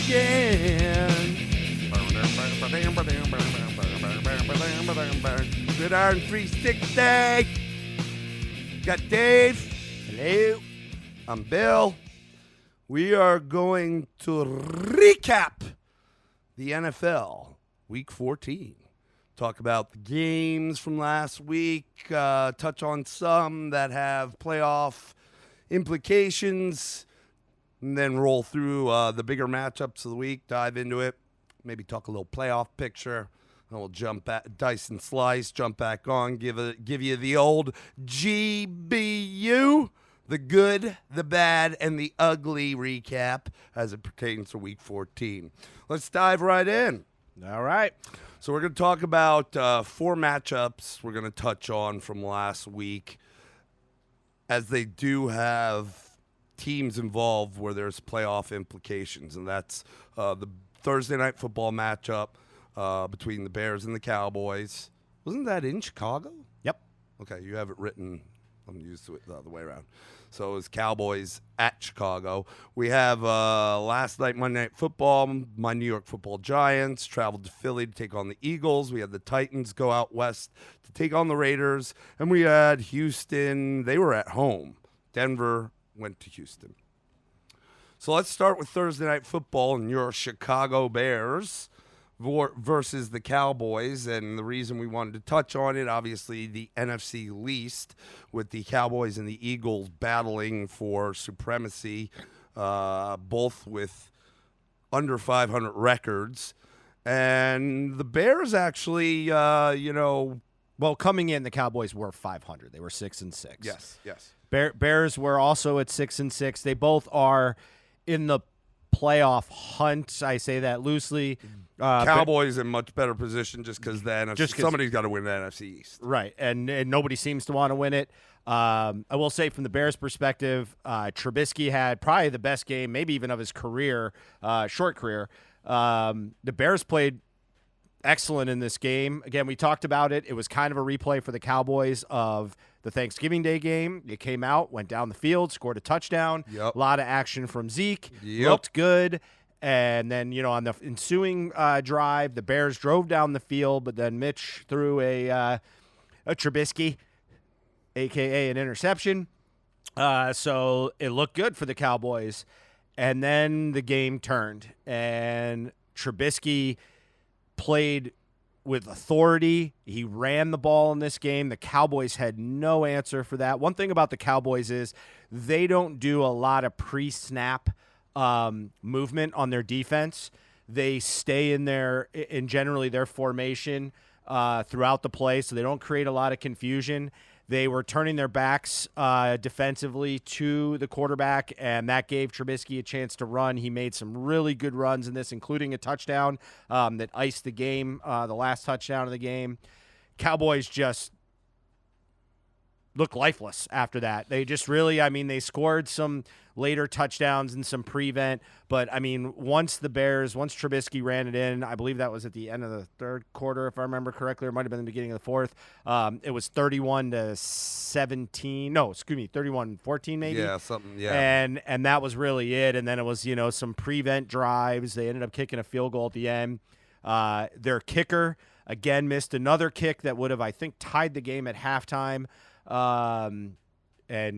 again. Gridiron 360. Got Dave. Hello. I'm Bill. We are going to recap the NFL Week 14. Talk about the games from last week. Touch on some that have playoff implications. And then roll through the bigger matchups of the week. Dive into it. Maybe talk a little playoff picture. And we'll jump back, dice and slice, jump back on, give you the old GBU, the good, the bad, and the ugly recap as it pertains to Week 14. Let's dive right in. All right. So we're going to talk about 4 matchups we're going to touch on from last week, as they do have teams involved where there's playoff implications, and that's the Thursday night football matchup between the Bears and the Cowboys. Wasn't that in Chicago? Yep. Okay, you have it written. I'm used to it the other way around. So it was Cowboys at Chicago. We have last night Monday Night Football. My New York Football Giants traveled to Philly to take on the Eagles. We had the Titans go out west to take on the Raiders. And we had Houston. They were at home. Denver went to Houston. So let's start with Thursday Night Football and your Chicago Bears versus the Cowboys. And the reason we wanted to touch on it, obviously the NFC least, with the Cowboys and the Eagles battling for supremacy, both with under 500 records. And the Bears actually, Well, coming in, the Cowboys were 500. They were 6-6. Yes. Bears were also at 6-6. They both are in the playoff hunt. I say that loosely. Cowboys in much better position just because the NFC. Somebody's got to win the NFC East, right? And nobody seems to want to win it. I will say, from the Bears' perspective, Trubisky had probably the best game, maybe even of his career, short career. The Bears played excellent in this game. Again, we talked about it. It was kind of a replay for the Cowboys of the Thanksgiving Day game. It came out, went down the field, scored a touchdown. Yep. A lot of action from Zeke. Yep. Looked good. And then, on the ensuing drive, the Bears drove down the field, but then Mitch threw a Trubisky, a.k.a. an interception. So it looked good for the Cowboys. And then the game turned, and Trubisky played with authority. He ran the ball in this game. The Cowboys had no answer for that. One thing about the Cowboys is they don't do a lot of pre-snap movement on their defense. They stay in generally their formation throughout the play, so they don't create a lot of confusion. They were turning their backs defensively to the quarterback, and that gave Trubisky a chance to run. He made some really good runs in this, including a touchdown that iced the game, the last touchdown of the game. Cowboys just looked lifeless after that. They just really, they scored some later touchdowns and some prevent. But, once Trubisky ran it in, I believe that was at the end of the third quarter, if I remember correctly, or it might have been the beginning of the fourth. It was 31-17. No, 31-14 maybe. Yeah, something, yeah. And that was really it. And then it was, some prevent drives. They ended up kicking a field goal at the end. Their kicker, again, missed another kick that would have, I think, tied the game at halftime. And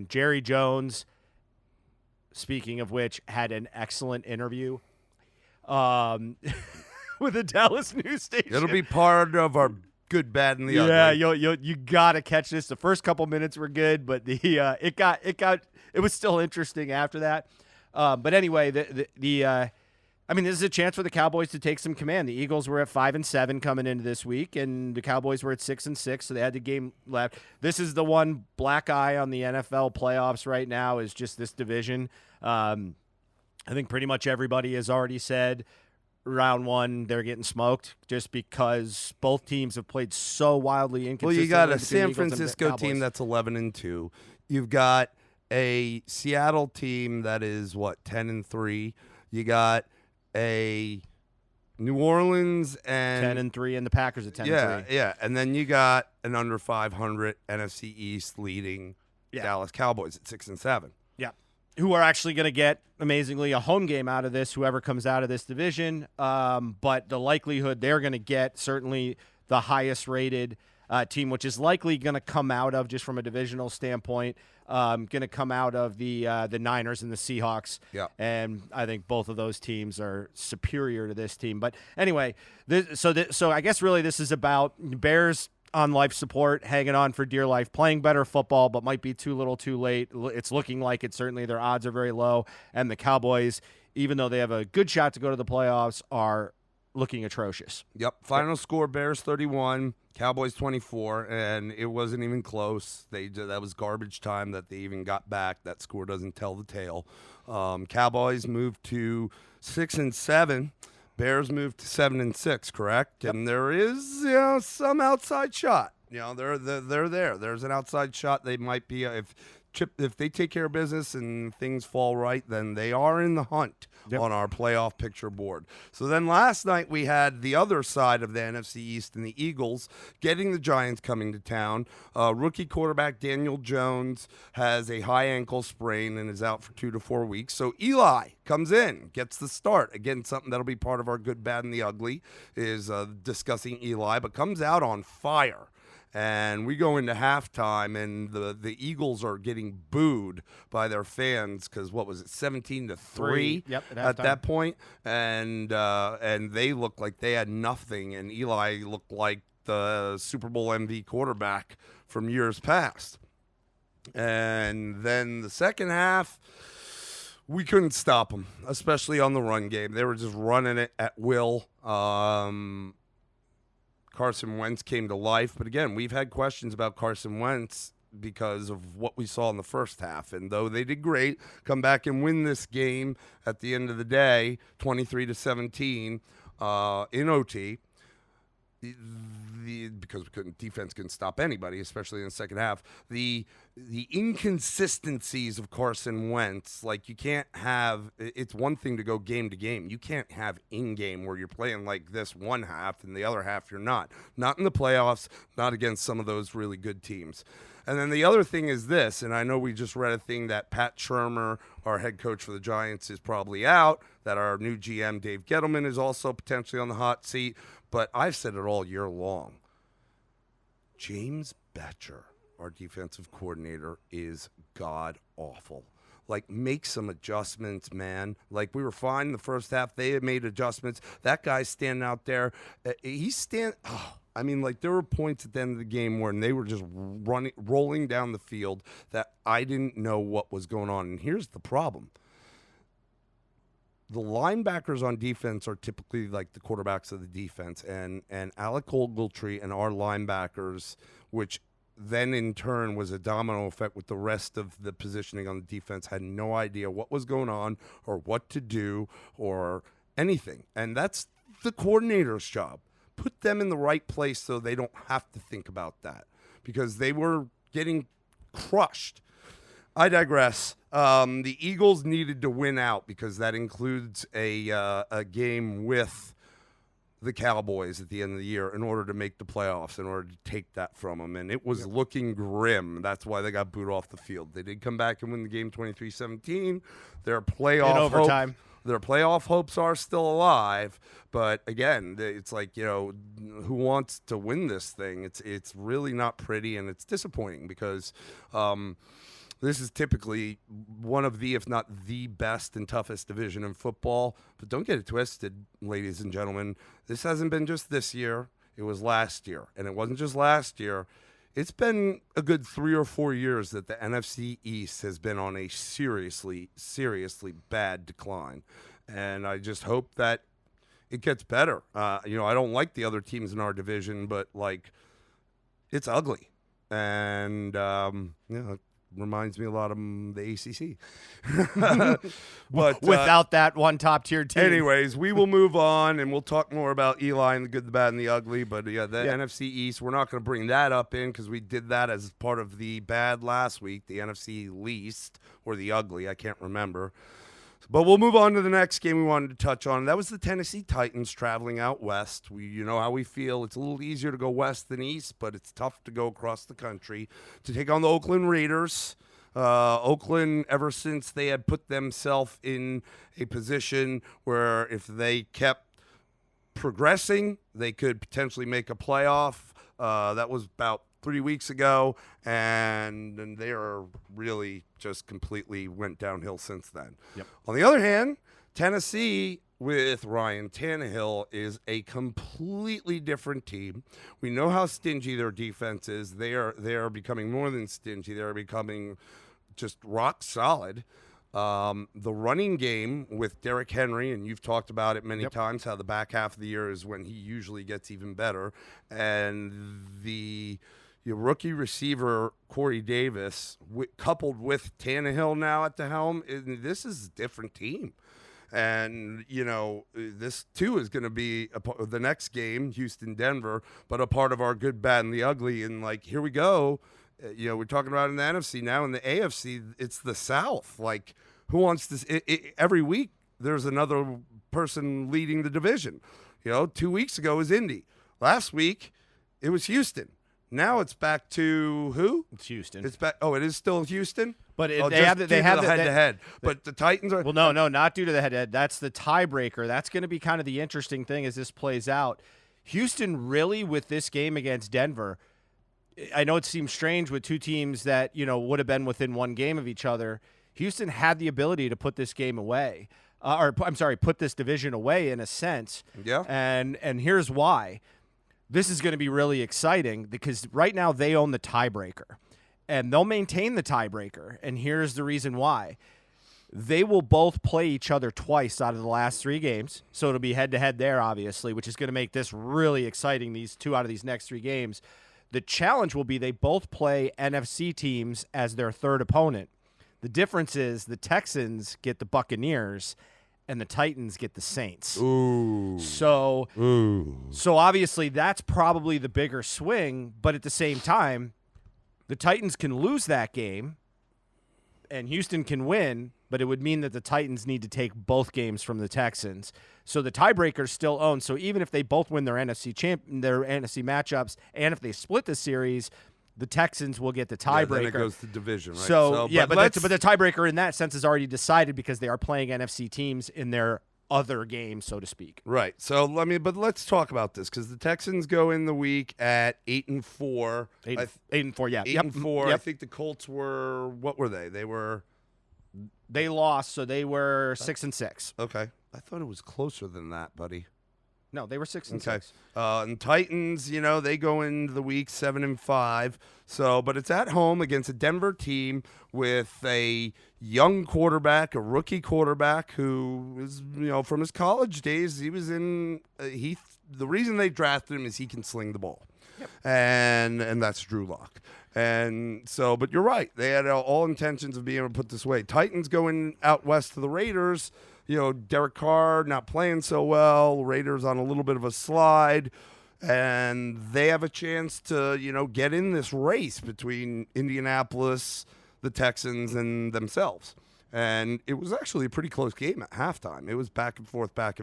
Jerry Jones, speaking of which, had an excellent interview with the Dallas news station. It'll be part of our good, bad, and the ugly. Yeah, you gotta catch this. The first couple minutes were good, but it was still interesting after that. But anyway, this is a chance for the Cowboys to take some command. The Eagles were at 5-7 coming into this week, and the Cowboys were at 6-6, so they had the game left. This is the one black eye on the NFL playoffs right now, is just this division. I think pretty much everybody has already said round one they're getting smoked, just because both teams have played so wildly inconsistently. Well, you got a San Francisco team that's 11-2. You've got a Seattle team that is 10-3. You got a New Orleans and 10-3, and the Packers at 10-3. Yeah, and then you got an under 500 NFC East leading Dallas Cowboys at 6-7. Yeah. who are actually going to get, amazingly, a home game out of this, whoever comes out of this division. But the likelihood they're going to get certainly the highest rated team, which is likely going to come out of, just from a divisional standpoint, going to come out of the Niners and the Seahawks. Yeah. And I think both of those teams are superior to this team. But anyway, so I guess really this is about Bears on life support, hanging on for dear life, playing better football, but might be too little too late. It's looking like it. Certainly their odds are very low. And the Cowboys, even though they have a good shot to go to the playoffs, are looking atrocious. Yep. Final score, Bears 31, Cowboys 24, and it wasn't even close. That was garbage time that they even got back. That score doesn't tell the tale. Cowboys moved to 6-7. Bears moved to 7-6, correct? Yep. And there is, some outside shot. They're there. There's an outside shot. They might be if they take care of business and things fall right, then they are in the hunt on our playoff picture board. So then last night we had the other side of the NFC East and the Eagles getting the Giants coming to town. Rookie quarterback Daniel Jones has a high ankle sprain and is out for 2 to 4 weeks. So Eli comes in, gets the start. Again, something that'll be part of our good, bad, and the ugly is discussing Eli, but comes out on fire. And we go into halftime, and the Eagles are getting booed by their fans because what was it, 17-3? Yep, at that point, and they looked like they had nothing, and Eli looked like the Super Bowl MVP quarterback from years past. And then the second half, we couldn't stop them, especially on the run game. They were just running it at will. Carson Wentz came to life. But again, we've had questions about Carson Wentz because of what we saw in the first half. And though they did great, come back and win this game at the end of the day, 23-17 in OT, because defense couldn't stop anybody, especially in the second half. The inconsistencies of Carson Wentz, like you can't have. It's one thing to go game to game. You can't have in game where you're playing like this one half and the other half you're not. Not in the playoffs. Not against some of those really good teams. And then the other thing is this, and I know we just read a thing that Pat Shurmur, our head coach for the Giants, is probably out, that our new GM, Dave Gettleman, is also potentially on the hot seat. But I've said it all year long. James Bettcher, our defensive coordinator, is god-awful. Like, make some adjustments, man. Like, we were fine in the first half. They had made adjustments. That guy's standing out there. There were points at the end of the game where they were just rolling down the field that I didn't know what was going on. And here's the problem. The linebackers on defense are typically like the quarterbacks of the defense, and Alec Ogletree and our linebackers, which then in turn was a domino effect with the rest of the positioning on the defense, had no idea what was going on or what to do or anything. And that's the coordinator's job. Put them in the right place so they don't have to think about that, because they were getting crushed. I digress. The Eagles needed to win out because that includes a game with the Cowboys at the end of the year in order to make the playoffs, in order to take that from them. And it was looking grim. That's why they got booed off the field. They did come back and win the game 23-17. Their playoff in overtime. Their playoff hopes are still alive, but again, it's like, who wants to win this thing? It's really not pretty, and it's disappointing because this is typically one of the, if not the best and toughest division in football. But don't get it twisted, ladies and gentlemen. This hasn't been just this year. It was last year, and it wasn't just last year. It's been a good 3 or 4 years that the NFC East has been on a seriously, seriously bad decline. And I just hope that it gets better. I don't like the other teams in our division, but, it's ugly. And, it reminds me a lot of the ACC. But without that one top-tier team. Anyways, we will move on, and we'll talk more about Eli and the good, the bad, and the ugly. But, NFC East, we're not going to bring that up in because we did that as part of the bad last week, the NFC least, or the ugly. I can't remember. But we'll move on to the next game we wanted to touch on. That was the Tennessee Titans traveling out west. You know how we feel. It's a little easier to go west than east, but it's tough to go across the country to take on the Oakland Raiders. Oakland, ever since they had put themselves in a position where if they kept progressing, they could potentially make a playoff. That was about 3 weeks ago, and they are really just completely went downhill since then. Yep. On the other hand, Tennessee with Ryan Tannehill is a completely different team. We know how stingy their defense is. They are becoming more than stingy. They are becoming just rock solid. The running game with Derrick Henry, and you've talked about it many times, how the back half of the year is when he usually gets even better. And your rookie receiver, Corey Davis, coupled with Tannehill now at the helm, this is a different team. And, this, too, is going to be the next game, Houston-Denver, but a part of our good, bad, and the ugly. And, here we go. We're talking about in the NFC now. In the AFC, it's the South. Who wants this? Every week, there's another person leading the division. 2 weeks ago was Indy. Last week, it was Houston. Now it's back to who? It's Houston. It's back. Oh, it is still Houston? But they have the head-to-head. But the Titans are... Well, no, not due to the head-to-head. That's the tiebreaker. That's going to be kind of the interesting thing as this plays out. Houston really, with this game against Denver, I know it seems strange with two teams that, would have been within one game of each other. Houston had the ability to put this game away. Put this division away in a sense. Yeah. And here's why. This is going to be really exciting because right now they own the tiebreaker. And they'll maintain the tiebreaker. And here's the reason why. They will both play each other twice out of the last 3 games. So it'll be head-to-head there, obviously, which is going to make this really exciting, these 2 out of these next 3 games. The challenge will be they both play NFC teams as their third opponent. The difference is the Texans get the Buccaneers and the Titans get the Saints. Ooh. So obviously that's probably the bigger swing, but at the same time, the Titans can lose that game and Houston can win, but it would mean that the Titans need to take both games from the Texans. So the tiebreaker's still owned. So even if they both win their NFC matchups, and if they split the series, the Texans will get the tiebreaker. Then it goes to division, right? But the tiebreaker in that sense is already decided because they are playing NFC teams in their other game, so to speak. Right. So let's talk about this because the Texans go in the week at 8-4. 8-4, yeah. 8-4. Yep. I think the Colts were. What were they? They lost, so they were 6-6. Okay. I thought it was closer than that, buddy. No, they were 6-6. Okay. And Titans, they go into the week 7-5. So, but it's at home against a Denver team with a young quarterback, a rookie quarterback who is, from his college days, he was in. The reason they drafted him is he can sling the ball, and that's Drew Lock. And so, but you're right, they had all intentions of being able to put this away. Titans going out west to the Raiders. Derek Carr not playing so well. Raiders on a little bit of a slide. And they have a chance to, get in this race between Indianapolis, the Texans, and themselves. And it was actually a pretty close game at halftime. It was back and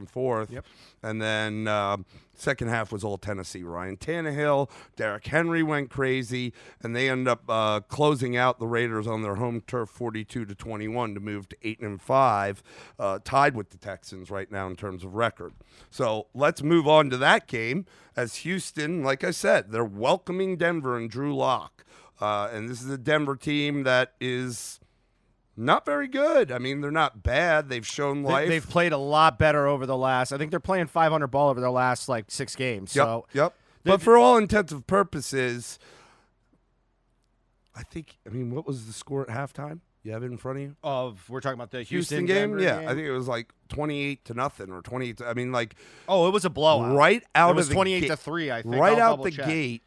forth. Yep. And then second half was all Tennessee. Ryan Tannehill, Derrick Henry went crazy, and they end up closing out the Raiders on their home turf 42-21 to move to 8-5, tied with the Texans right now in terms of record. So let's move on to that game as Houston, like I said, they're welcoming Denver and Drew Lock. And this is a Denver team that is not very good. I mean, they're not bad. They've shown life. They've played a lot better over the last. I think they're playing 500 ball over their last 6 games. Yep. But for all intents and purposes, what was the score at halftime? You have it in front of you? We're talking about the Houston game? Yeah. I think it was 28-0 or 28. It was a blowout. Right out it was of the 28-3, I think. Right out the gate.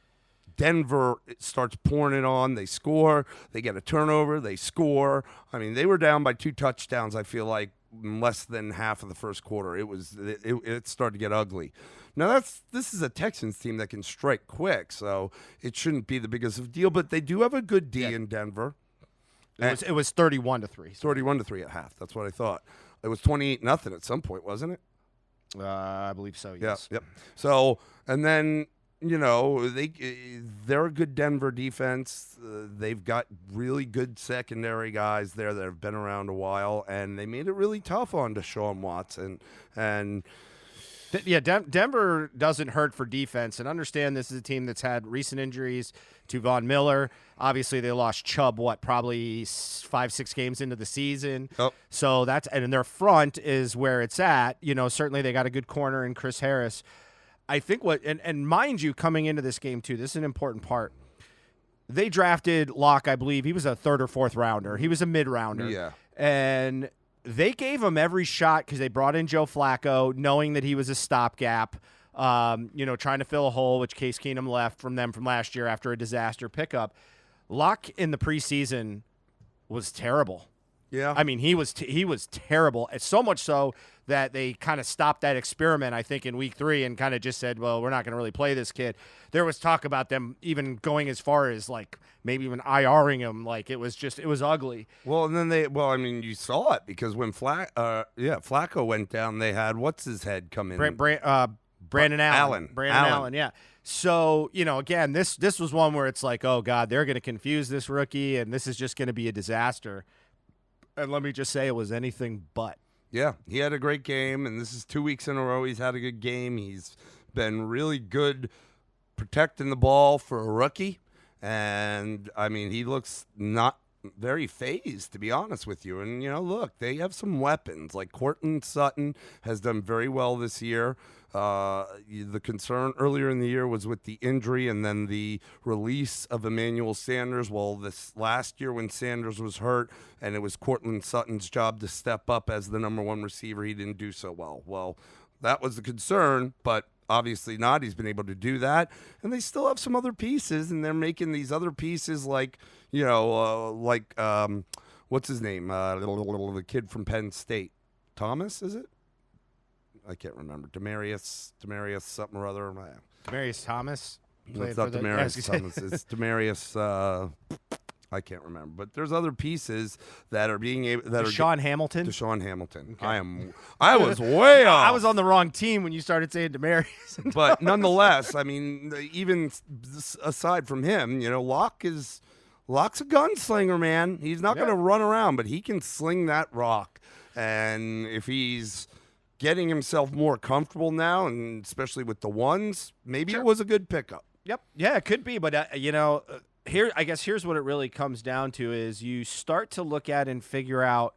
Denver starts pouring it on. They score. They get a turnover. They score. I mean, they were down by 2 touchdowns, I feel like, in less than half of the first quarter. It started to get ugly. Now, this is a Texans team that can strike quick, so it shouldn't be the biggest of a deal. But they do have a good D in Denver. It was 31-3. 31-3 at half. That's what I thought. It was 28-0 at some point, wasn't it? I believe so, yes. Yep. So, and then, they're a good Denver defense. They've got really good secondary guys there that have been around a while, and they made it really tough on Deshaun Watson. And Denver doesn't hurt for defense, and understand this is a team that's had recent injuries to Von Miller. Obviously, they lost Chubb, probably 5-6 games into the season. Oh. So and their front is where it's at. Certainly they got a good corner in Chris Harris. I think and mind you, coming into this game too, this is an important part. They drafted Locke, I believe. He was a 3rd or 4th rounder. He was a mid-rounder. Yeah. And they gave him every shot because they brought in Joe Flacco, knowing that he was a stopgap, trying to fill a hole, which Case Keenum left from them from last year after a disaster pickup. Locke in the preseason was terrible. Yeah. I mean, he was terrible. It's so much so that they kind of stopped that experiment, I think, in week 3 and kind of just said, well, we're not going to really play this kid. There was talk about them even going as far as, like, maybe even IRing him. Like, it was ugly. Well, and then you saw it because when Flacco went down, they had, what's his head come in? Brandon Allen. Brandon Allen. Allen, yeah. So, again, this was one where it's like, oh, God, they're going to confuse this rookie, and this is just going to be a disaster. And let me just say it was anything but. Yeah, he had a great game, and this is 2 weeks in a row he's had a good game. He's been really good protecting the ball for a rookie, and, I mean, he looks not very phased, to be honest with you. And, look, they have some weapons. Like Courtland Sutton has done very well this year. The concern earlier in the year was with the injury and then the release of Emmanuel Sanders. Well, this last year when Sanders was hurt and it was Courtland Sutton's job to step up as the number 1 receiver, he didn't do so well. Well, that was the concern, but obviously not. He's been able to do that. And they still have some other pieces, and they're making these other pieces like, what's his name? The kid from Penn State. Thomas, is it? I can't remember. Demarius something or other. Demarius Thomas? It's not Demarius Thomas. It's Demarius. I can't remember. But there's other pieces that are being able. Deshaun Hamilton? Deshaun Hamilton. Okay. I was way off. I was on the wrong team when you started saying Demarius. But nonetheless, I mean, even aside from him, Locke's a gunslinger, man. He's not going to run around, but he can sling that rock. And if he's getting himself more comfortable now, and especially with the ones, maybe It was a good pickup. Yep. Yeah, it could be. But, here, I guess here's what it really comes down to is you start to look at and figure out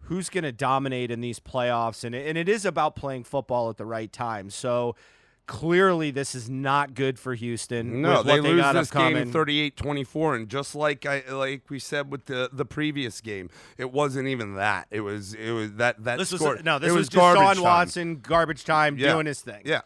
who's going to dominate in these playoffs. And it is about playing football at the right time. So clearly this is not good for Houston. No, they lose got this game 38-24. And just like we said with the previous game, it wasn't even that. It was that this score. This was just garbage Deshaun Watson, garbage time, doing his thing. Yeah.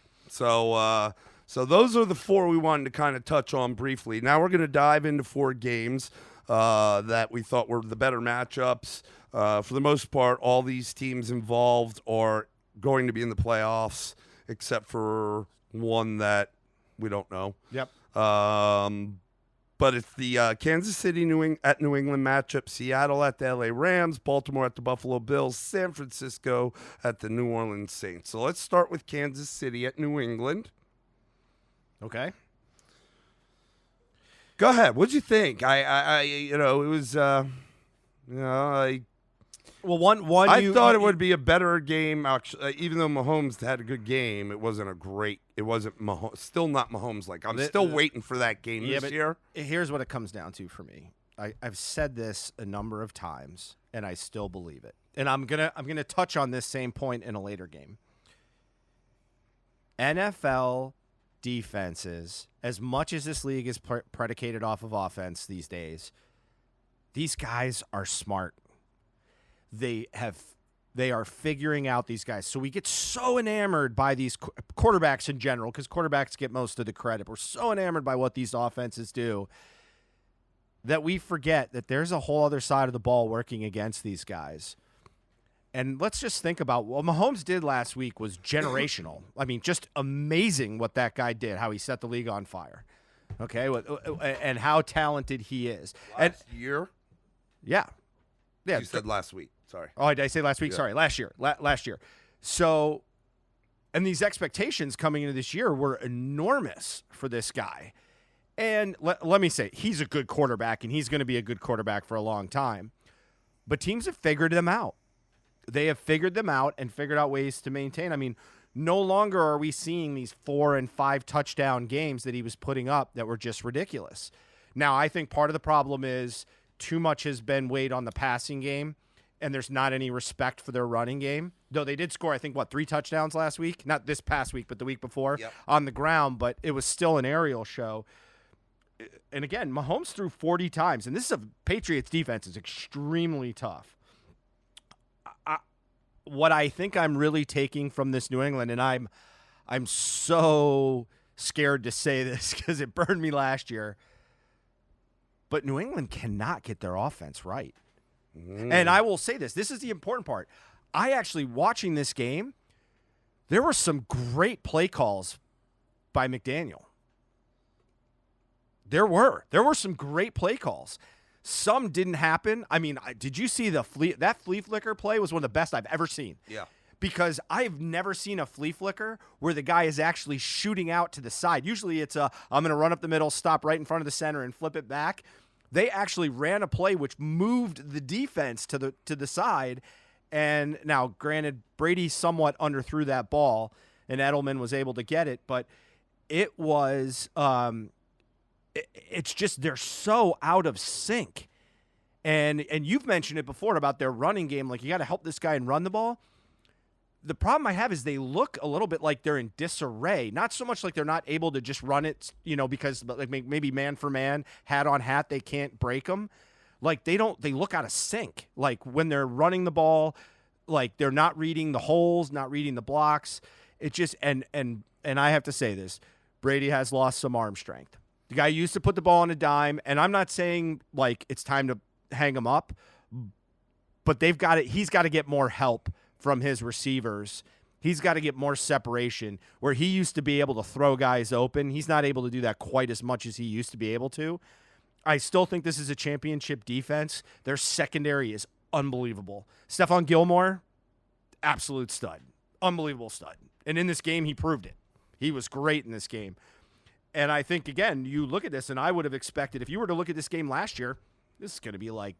So those are the 4 we wanted to kind of touch on briefly. Now we're going to dive into 4 games that we thought were the better matchups. For the most part, all these teams involved are going to be in the playoffs, except for one that we don't know. Yep. But it's the Kansas City at New England matchup, Seattle at the LA Rams, Baltimore at the Buffalo Bills, San Francisco at the New Orleans Saints. So let's start with Kansas City at New England. Okay. Go ahead. What'd you think? It was, I thought it would be a better game. Actually, even though Mahomes had a good game, it wasn't Mahomes. Still not Mahomes. Like I'm still waiting for that game this year. Here's what it comes down to for me. I've said this a number of times, and I still believe it. And I'm gonna touch on this same point in a later game. NFL defenses, as much as this league is predicated off of offense these days, these guys are smart. They are figuring out these guys. So we get so enamored by these quarterbacks in general, because quarterbacks get most of the credit. We're so enamored by what these offenses do that we forget that there's a whole other side of the ball working against these guys. And let's just think about what Mahomes did last week was generational. I mean, just amazing what that guy did, how he set the league on fire. Okay, and how talented he is. Last year? Yeah. You said last week. Sorry. Oh, did I say last week? Yeah. Sorry, last year. Last year. So And these expectations coming into this year were enormous for this guy. And let me say, he's a good quarterback, and he's going to be a good quarterback for a long time. But teams have figured them out. They have figured them out and figured out ways to maintain. I mean, no longer are we seeing these 4 and 5 touchdown games that he was putting up that were just ridiculous. Now, I think part of the problem is too much has been weighed on the passing game, and there's not any respect for their running game. Though they did score, I think, 3 touchdowns last week? Not this past week, but the week before on the ground, but it was still an aerial show. And again, Mahomes threw 40 times, and this is a Patriots defense is extremely tough. What I think I'm really taking from this New England, and I'm so scared to say this because it burned me last year, but New England cannot get their offense right. And I will say this is the important part. I actually, watching this game, there were some great play calls by McDaniel. There were some great play calls. Some didn't happen. I mean, did you see that flea flicker play was one of the best I've ever seen. Yeah. Because I've never seen a flea flicker where the guy is actually shooting out to the side. Usually it's I'm going to run up the middle, stop right in front of the center, and flip it back. They actually ran a play which moved the defense to the side. And now, granted, Brady somewhat underthrew that ball, and Edelman was able to get it. But it was it's just they're so out of sync. And you've mentioned it before about their running game. Like, you got to help this guy and run the ball. The problem I have is they look a little bit like they're in disarray. Not so much like they're not able to just run it, because like maybe man for man, hat on hat, they can't break them. Like they look out of sync. Like when they're running the ball, like they're not reading the holes, not reading the blocks. It just, and I have to say this, Brady has lost some arm strength. The guy used to put the ball on a dime, and I'm not saying like it's time to hang him up, but he's got to get more help from his receivers. He's got to get more separation where he used to be able to throw guys open. He's not able to do that quite as much as he used to be able to. I still think this is a championship defense. Their secondary is unbelievable. Stephon Gilmore, absolute stud. Unbelievable stud. And in this game, he proved it. He was great in this game. And I think, again, you look at this, and I would have expected, if you were to look at this game last year, this is going to be like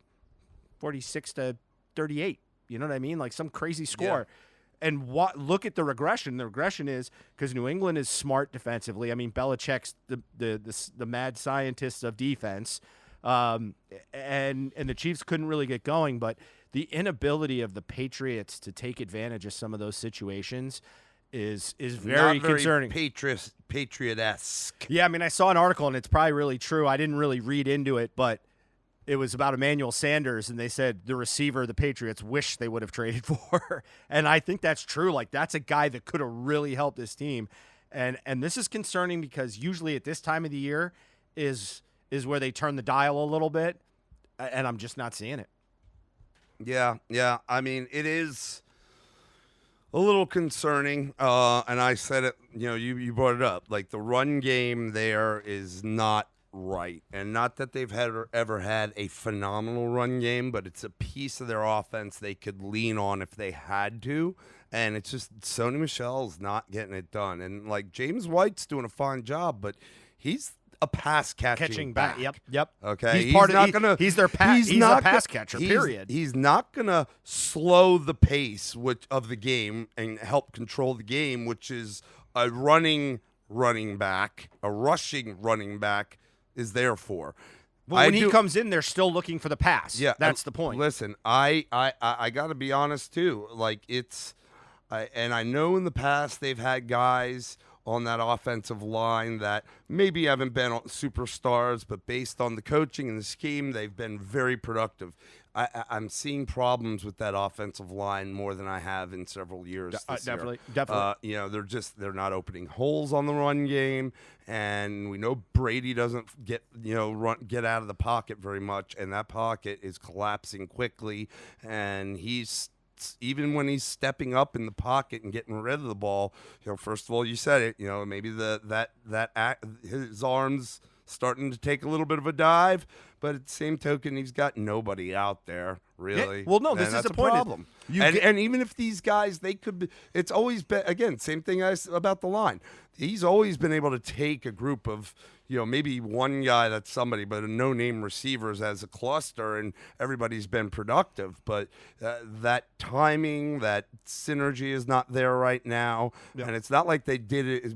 46-38. You know what I mean? Like some crazy score. Yeah. And look at the regression. The regression is because New England is smart defensively. I mean, Belichick's the mad scientist of defense, and the Chiefs couldn't really get going. But the inability of the Patriots to take advantage of some of those situations is very concerning. Patriot-esque. Yeah, I mean, I saw an article, and it's probably really true. I didn't really read into it, but it was about Emmanuel Sanders, and they said the receiver the Patriots wish they would have traded for. And I think that's true. Like, that's a guy that could have really helped this team. And this is concerning because usually at this time of the year is where they turn the dial a little bit, and I'm just not seeing it. Yeah. I mean, it is a little concerning, and I said it, you brought it up. Like, the run game there is not right, and not that they've ever had a phenomenal run game, but it's a piece of their offense they could lean on if they had to, and it's just Sony Michel's not getting it done. And like James White's doing a fine job, but he's a pass catching back. Yep. Okay, he's their pass catcher. Period. He's not gonna slow the pace of the game and help control the game, which is a rushing running back is there for. Well, when he comes in, they're still looking for the pass. Yeah, that's the point. Listen, I got to be honest too. Like and I know in the past they've had guys on that offensive line that maybe haven't been superstars, but based on the coaching and the scheme, they've been very productive. I'm seeing problems with that offensive line more than I have in several years. Definitely. They're not opening holes on the run game, and we know Brady doesn't get out of the pocket very much, and that pocket is collapsing quickly, and even when he's stepping up in the pocket and getting rid of the ball, first of all, you said it, maybe his arms starting to take a little bit of a dive, but at the same token, he's got nobody out there really. Well, no, And this is that's the a point. problem. And even if these guys, they could be, it's always been, again, same thing as about the line. He's always been able to take a group of, maybe one guy that's somebody, but a no-name receivers as a cluster, and everybody's been productive. But that timing, that synergy is not there right now. Yeah. And it's not like they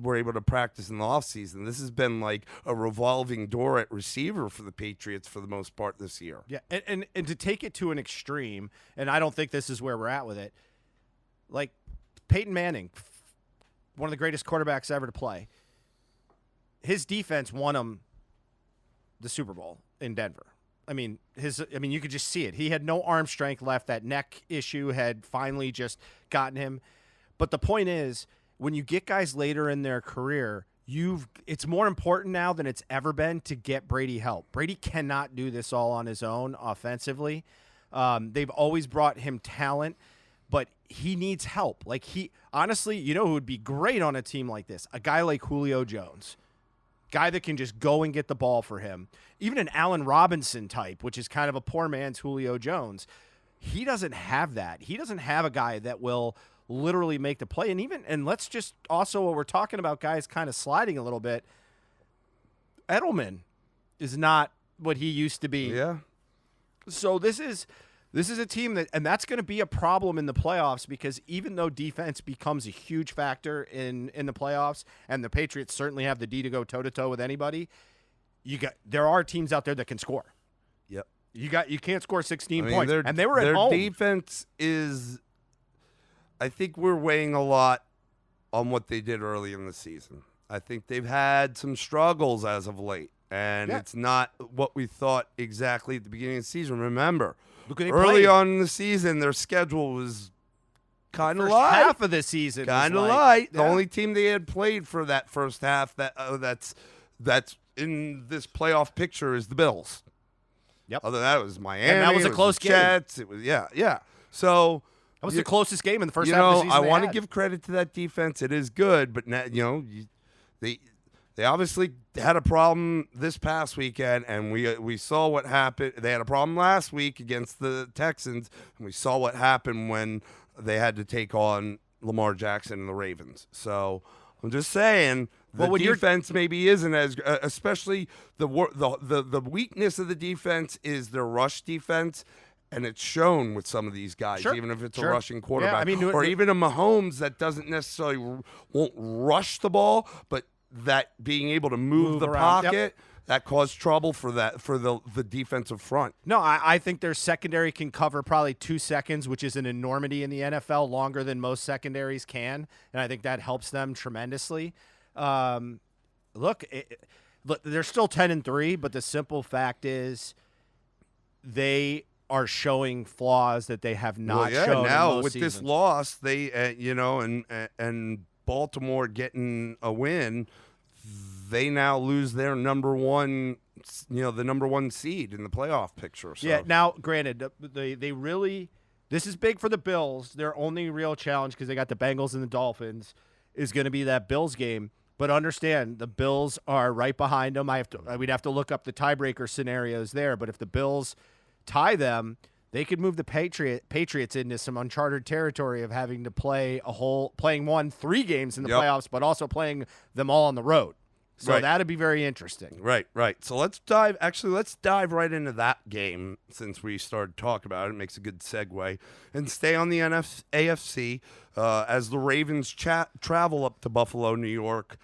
were able to practice in the offseason. This has been like a revolving door at receiver for the Patriots for the most part this year. Yeah, and to take it to an extreme, and I don't think this is where we're at with it, like Peyton Manning, one of the greatest quarterbacks ever to play, his defense won him the Super Bowl in Denver. I mean, you could just see it. He had no arm strength left. That neck issue had finally just gotten him. But the point is, when you get guys later in their career, it's more important now than it's ever been to get Brady help. Brady cannot do this all on his own offensively. They've always brought him talent, but he needs help. Like honestly, who would be great on a team like this? A guy like Julio Jones. Guy that can just go and get the ball for him. Even an Allen Robinson type, which is kind of a poor man's Julio Jones. He doesn't have that. He doesn't have a guy that will literally make the play. And let's just also, while we're talking about guys kind of sliding a little bit, Edelman is not what he used to be. Yeah. So this is a team that's going to be a problem in the playoffs, because even though defense becomes a huge factor in the playoffs, and the Patriots certainly have the D to go toe-to-toe with anybody, there are teams out there that can score. Yep. You can't score 16 points, and they were at their home. Their defense is, I think we're weighing a lot on what they did early in the season. I think they've had some struggles as of late, and it's not what we thought exactly at the beginning of the season. Remember, early on in the season, their schedule was kind of light. Half of the season, kind of light. The only team they had played for that first half that's in this playoff picture is the Bills. Yep. Other than that, it was Miami. And that was a close game. Jets. It was yeah. So that was the closest game in the first half of the season. I want to give credit to that defense. It is good, but now, they obviously had a problem this past weekend, and we saw what happened. They had a problem last week against the Texans, and we saw what happened when they had to take on Lamar Jackson and the Ravens. So I'm just saying the defense maybe isn't as, especially the weakness of the defense is their rush defense. And it's shown with some of these guys, even if it's a rushing quarterback, or even a Mahomes that doesn't necessarily won't rush the ball, but that being able to move the around. pocket, that caused trouble for the defensive front. No, I think their secondary can cover probably 2 seconds, which is an enormity in the NFL, longer than most secondaries can, and I think that helps them tremendously. Look, they're still 10-3, but the simple fact is they are showing flaws that they have not shown now in most with seasons. this loss, they and Baltimore getting a win, they now lose their number one seed in the playoff picture. So. Yeah. Now, granted, they really, this is big for the Bills. Their only real challenge, because they got the Bengals and the Dolphins, is going to be that Bills game. But understand, the Bills are right behind them. We'd have to look up the tiebreaker scenarios there. But if the Bills tie them, they could move the Patriots into some uncharted territory of having to playing 3 games in the playoffs, but also playing them all on the road. So that'd be very interesting. Right. So let's dive right into that game, since we started talking about it. It makes a good segue, and stay on the AFC as the Ravens travel up to Buffalo, New York,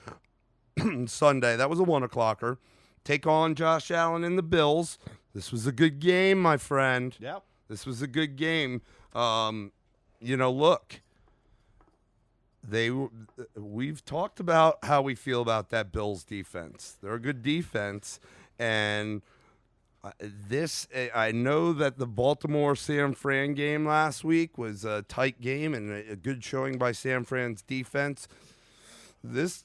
Sunday. That was a 1:00. Take on Josh Allen and the Bills. This was a good game, my friend. Yeah. This was a good game. Look, we've talked about how we feel about that Bills defense. They're a good defense, and I know that the Baltimore-San Fran game last week was a tight game and a good showing by San Fran's defense. This,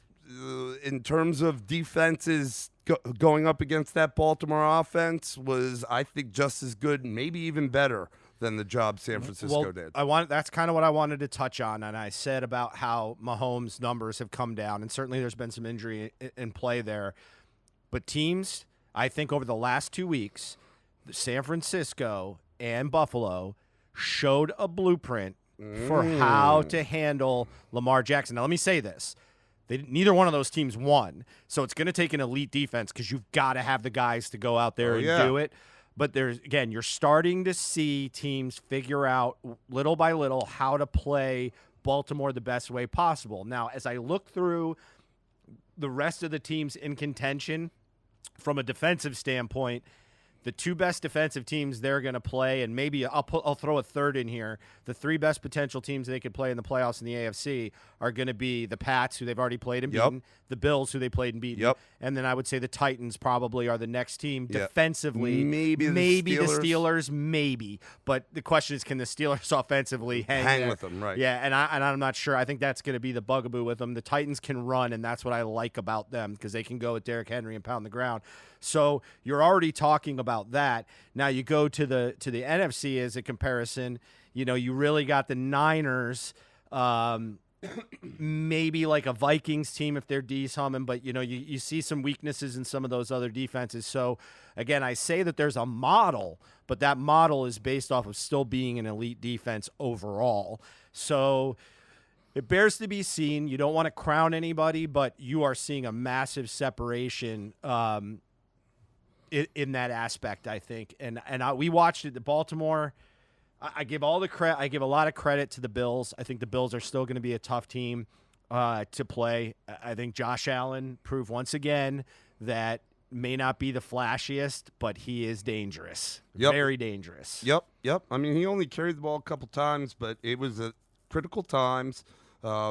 in terms of defenses going up against that Baltimore offense, was, I think, just as good, maybe even better than the job San Francisco did. That's kind of what I wanted to touch on, and I said about how Mahomes' numbers have come down, and certainly there's been some injury in play there. But teams, I think over the last 2 weeks, San Francisco and Buffalo showed a blueprint for how to handle Lamar Jackson. Now, let me say this. Neither one of those teams won, so it's going to take an elite defense because you've got to have the guys to go out there and do it. But you're starting to see teams figure out little by little how to play Baltimore the best way possible. Now, as I look through the rest of the teams in contention from a defensive standpoint, the two best defensive teams they're going to play, and maybe I'll throw a third in here. The three best potential teams they could play in the playoffs in the AFC are going to be the Pats, who they've already played and beaten, the Bills, who they played and beaten, and then I would say the Titans probably are the next team defensively. Maybe the Steelers, maybe. But the question is, can the Steelers offensively hang with them, right? Yeah, and I'm not sure. I think that's going to be the bugaboo with them. The Titans can run, and that's what I like about them because they can go with Derrick Henry and pound the ground. So you're already talking about that. Now you go to the NFC as a comparison. You know, you really got the Niners, maybe like a Vikings team if they're D-humming, but you see some weaknesses in some of those other defenses. So again, I say that there's a model, but that model is based off of still being an elite defense overall. So it bears to be seen. You don't want to crown anybody, but you are seeing a massive separation in that aspect, I think. And we watched it. The Baltimore, I give all the credit. I give a lot of credit to the Bills. I think the Bills are still going to be a tough team to play. I think Josh Allen proved once again that may not be the flashiest, but he is dangerous. Very dangerous. Yep. I mean, he only carried the ball a couple times, but it was at critical times.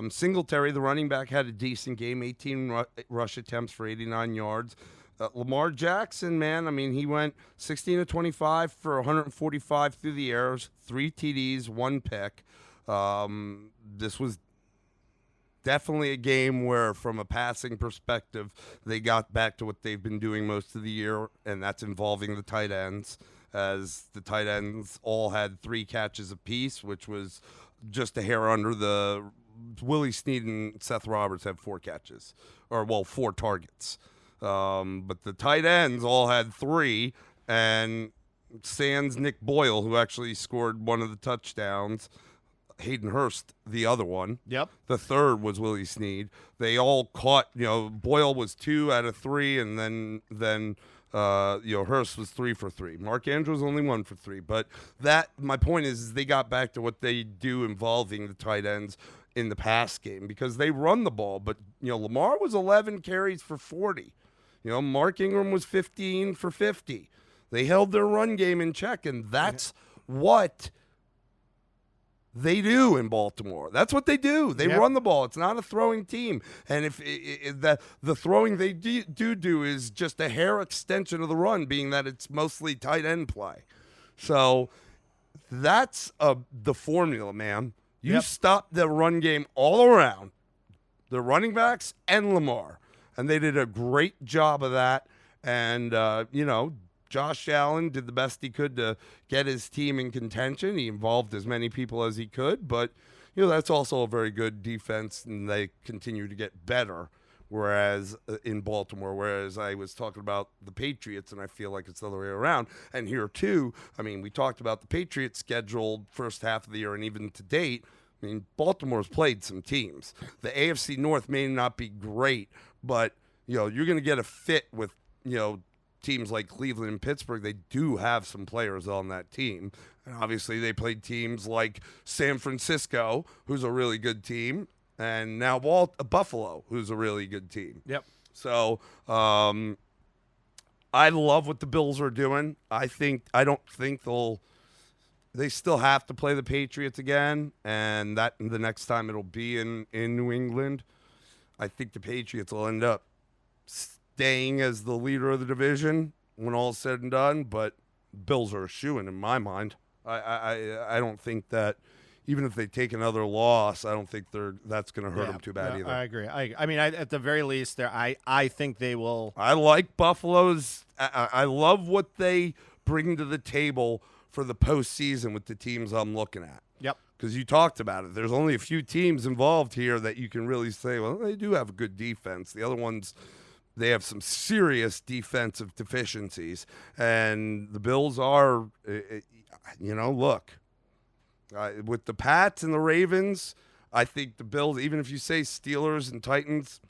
Singletary, the running back, had a decent game, 18 rush attempts for 89 yards. Lamar Jackson, man, I mean, he went 16 of 25 for 145 through the air, 3 TDs, 1 pick. This was definitely a game where, from a passing perspective, they got back to what they've been doing most of the year, and that's involving the tight ends, as the tight ends all had 3 catches apiece, which was just a hair under the – Willie Snead and Seth Roberts had 4 catches, 4 targets. But the tight ends all had 3, and sans Nick Boyle, who actually scored one of the touchdowns, Hayden Hurst the other one. Yep. The third was Willie Snead. They all caught, Boyle was 2 out of 3, and then Hurst was 3 for 3. Mark Andrews only 1 for 3. But my point is they got back to what they do involving the tight ends in the pass game because they run the ball. But, Lamar was 11 carries for 40. Mark Ingram was 15 for 50. They held their run game in check, and that's what they do in Baltimore. That's what they do. They run the ball. It's not a throwing team. And if the throwing they do is just a hair extension of the run, being that it's mostly tight end play. So that's the formula, man. You stop the run game all around, the running backs and Lamar. And they did a great job of that. And, Josh Allen did the best he could to get his team in contention. He involved as many people as he could. But, that's also a very good defense, and they continue to get better. Whereas in Baltimore, I was talking about the Patriots, and I feel like it's the other way around. And here, too, I mean, we talked about the Patriots scheduled first half of the year and even to date. I mean, Baltimore's played some teams. The AFC North may not be great, but, you're going to get a fit with, teams like Cleveland and Pittsburgh. They do have some players on that team. And obviously they played teams like San Francisco, who's a really good team, and now Buffalo, who's a really good team. Yep. So I love what the Bills are doing. I don't think they still have to play the Patriots again, and that the next time it'll be in New England. I think the Patriots will end up staying as the leader of the division when all's said and done, but Bills are a shoo-in my mind. I don't think that even if they take another loss, I don't think that's going to hurt them too bad either. I agree. I mean, at the very least, I think they will. I like Buffalo's. I love what they bring to the table for the postseason with the teams I'm looking at. Yep. Because you talked about it. There's only a few teams involved here that you can really say, well, they do have a good defense. The other ones they have some serious defensive deficiencies, and the Bills are, look, with the Pats and the Ravens, I think the Bills, even if you say Steelers and Titans,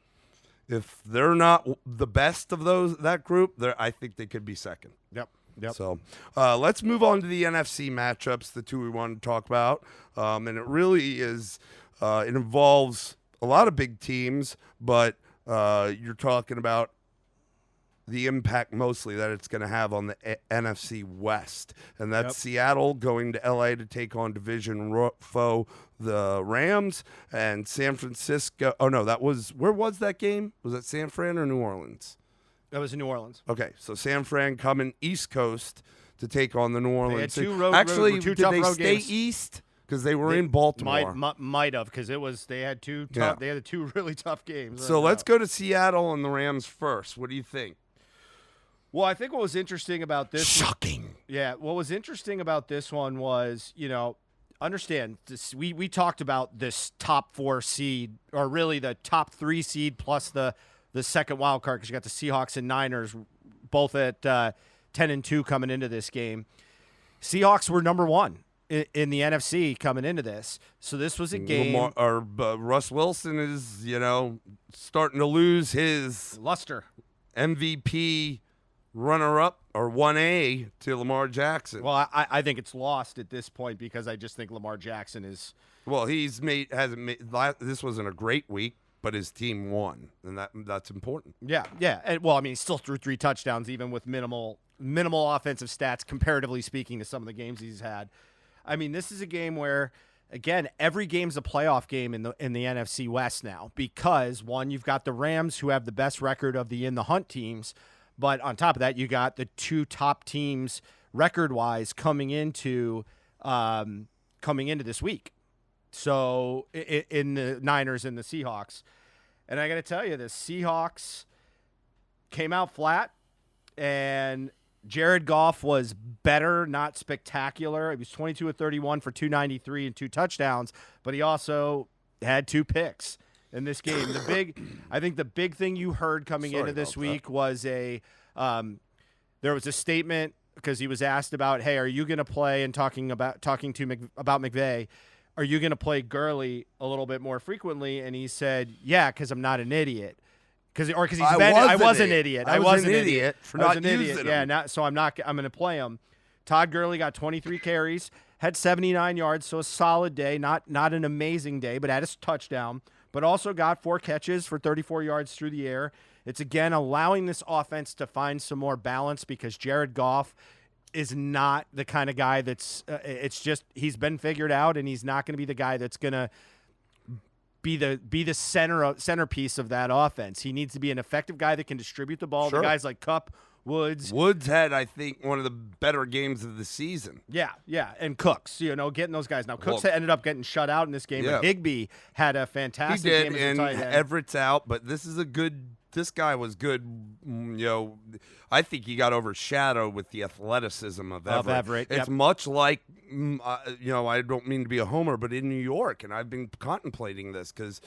if they're not the best of that group, I think they could be second. Yep. So let's move on to the NFC matchups, the two we want to talk about. And it really is, it involves a lot of big teams, but you're talking about the impact mostly that it's going to have on the NFC West. And that's Seattle going to LA to take on division foe, the Rams, and San Francisco. Oh, no, where was that game? Was it San Fran or New Orleans? That was in New Orleans. Okay, so San Fran coming East Coast to take on the New Orleans. They had two did tough they road stay games. East? Because they were in Baltimore. Might have, because they had two really tough games. So let's go to Seattle and the Rams first. What do you think? Well, I think what was interesting about this. Shocking. Yeah, what was interesting about this one was, understand this. We talked about this top 4 seed, or really the top 3 seed plus the second wild card, because you got the Seahawks and Niners both at 10-2 coming into this game. Seahawks were number 1 in the NFC coming into this, so this was a game. Russ Wilson is, starting to lose his luster. MVP runner-up or 1A to Lamar Jackson. Well, I think it's lost at this point, because I just think Lamar Jackson is. Well, this wasn't a great week, but his team won, and that's important. Yeah. And, he still threw 3 touchdowns, even with minimal offensive stats, comparatively speaking, to some of the games he's had. This is a game where, again, every game's a playoff game in the NFC West now, because, one, you've got the Rams, who have the best record of the in-the-hunt teams, but on top of that, you got the 2 top teams record-wise coming into this week. So in the Niners and the Seahawks. And I got to tell you, the Seahawks came out flat, and Jared Goff was better, not spectacular. He was 22 of 31 for 293 and 2 touchdowns, but he also had 2 picks in this game. I think the big thing you heard coming into this week was there was a statement, because he was asked about, hey, are you going to play, and talking about McVay, are you going to play Gurley a little bit more frequently? And he said, yeah, because I'm not an idiot. I was an idiot. I was an idiot for not using him. Yeah, I'm going to play him. Todd Gurley got 23 carries, had 79 yards, so a solid day, not an amazing day, but had a touchdown, but also got 4 catches for 34 yards through the air. It's, again, allowing this offense to find some more balance, because Jared Goff is not the kind of guy that's it's just he's been figured out, and he's not going to be the guy that's going to be the centerpiece of that offense. He needs to be an effective guy that can distribute the ball. Sure. The guys like Kupp, Woods had, I think, one of the better games of the season. Yeah, and Cooks, getting those guys. Now, Cooks ended up getting shut out in this game, but Higbee had a fantastic game as a tight end. Everett's out, but this guy was good. I think he got overshadowed with the athleticism of Everett. It's much like, I don't mean to be a homer, but in New York, and I've been contemplating this, because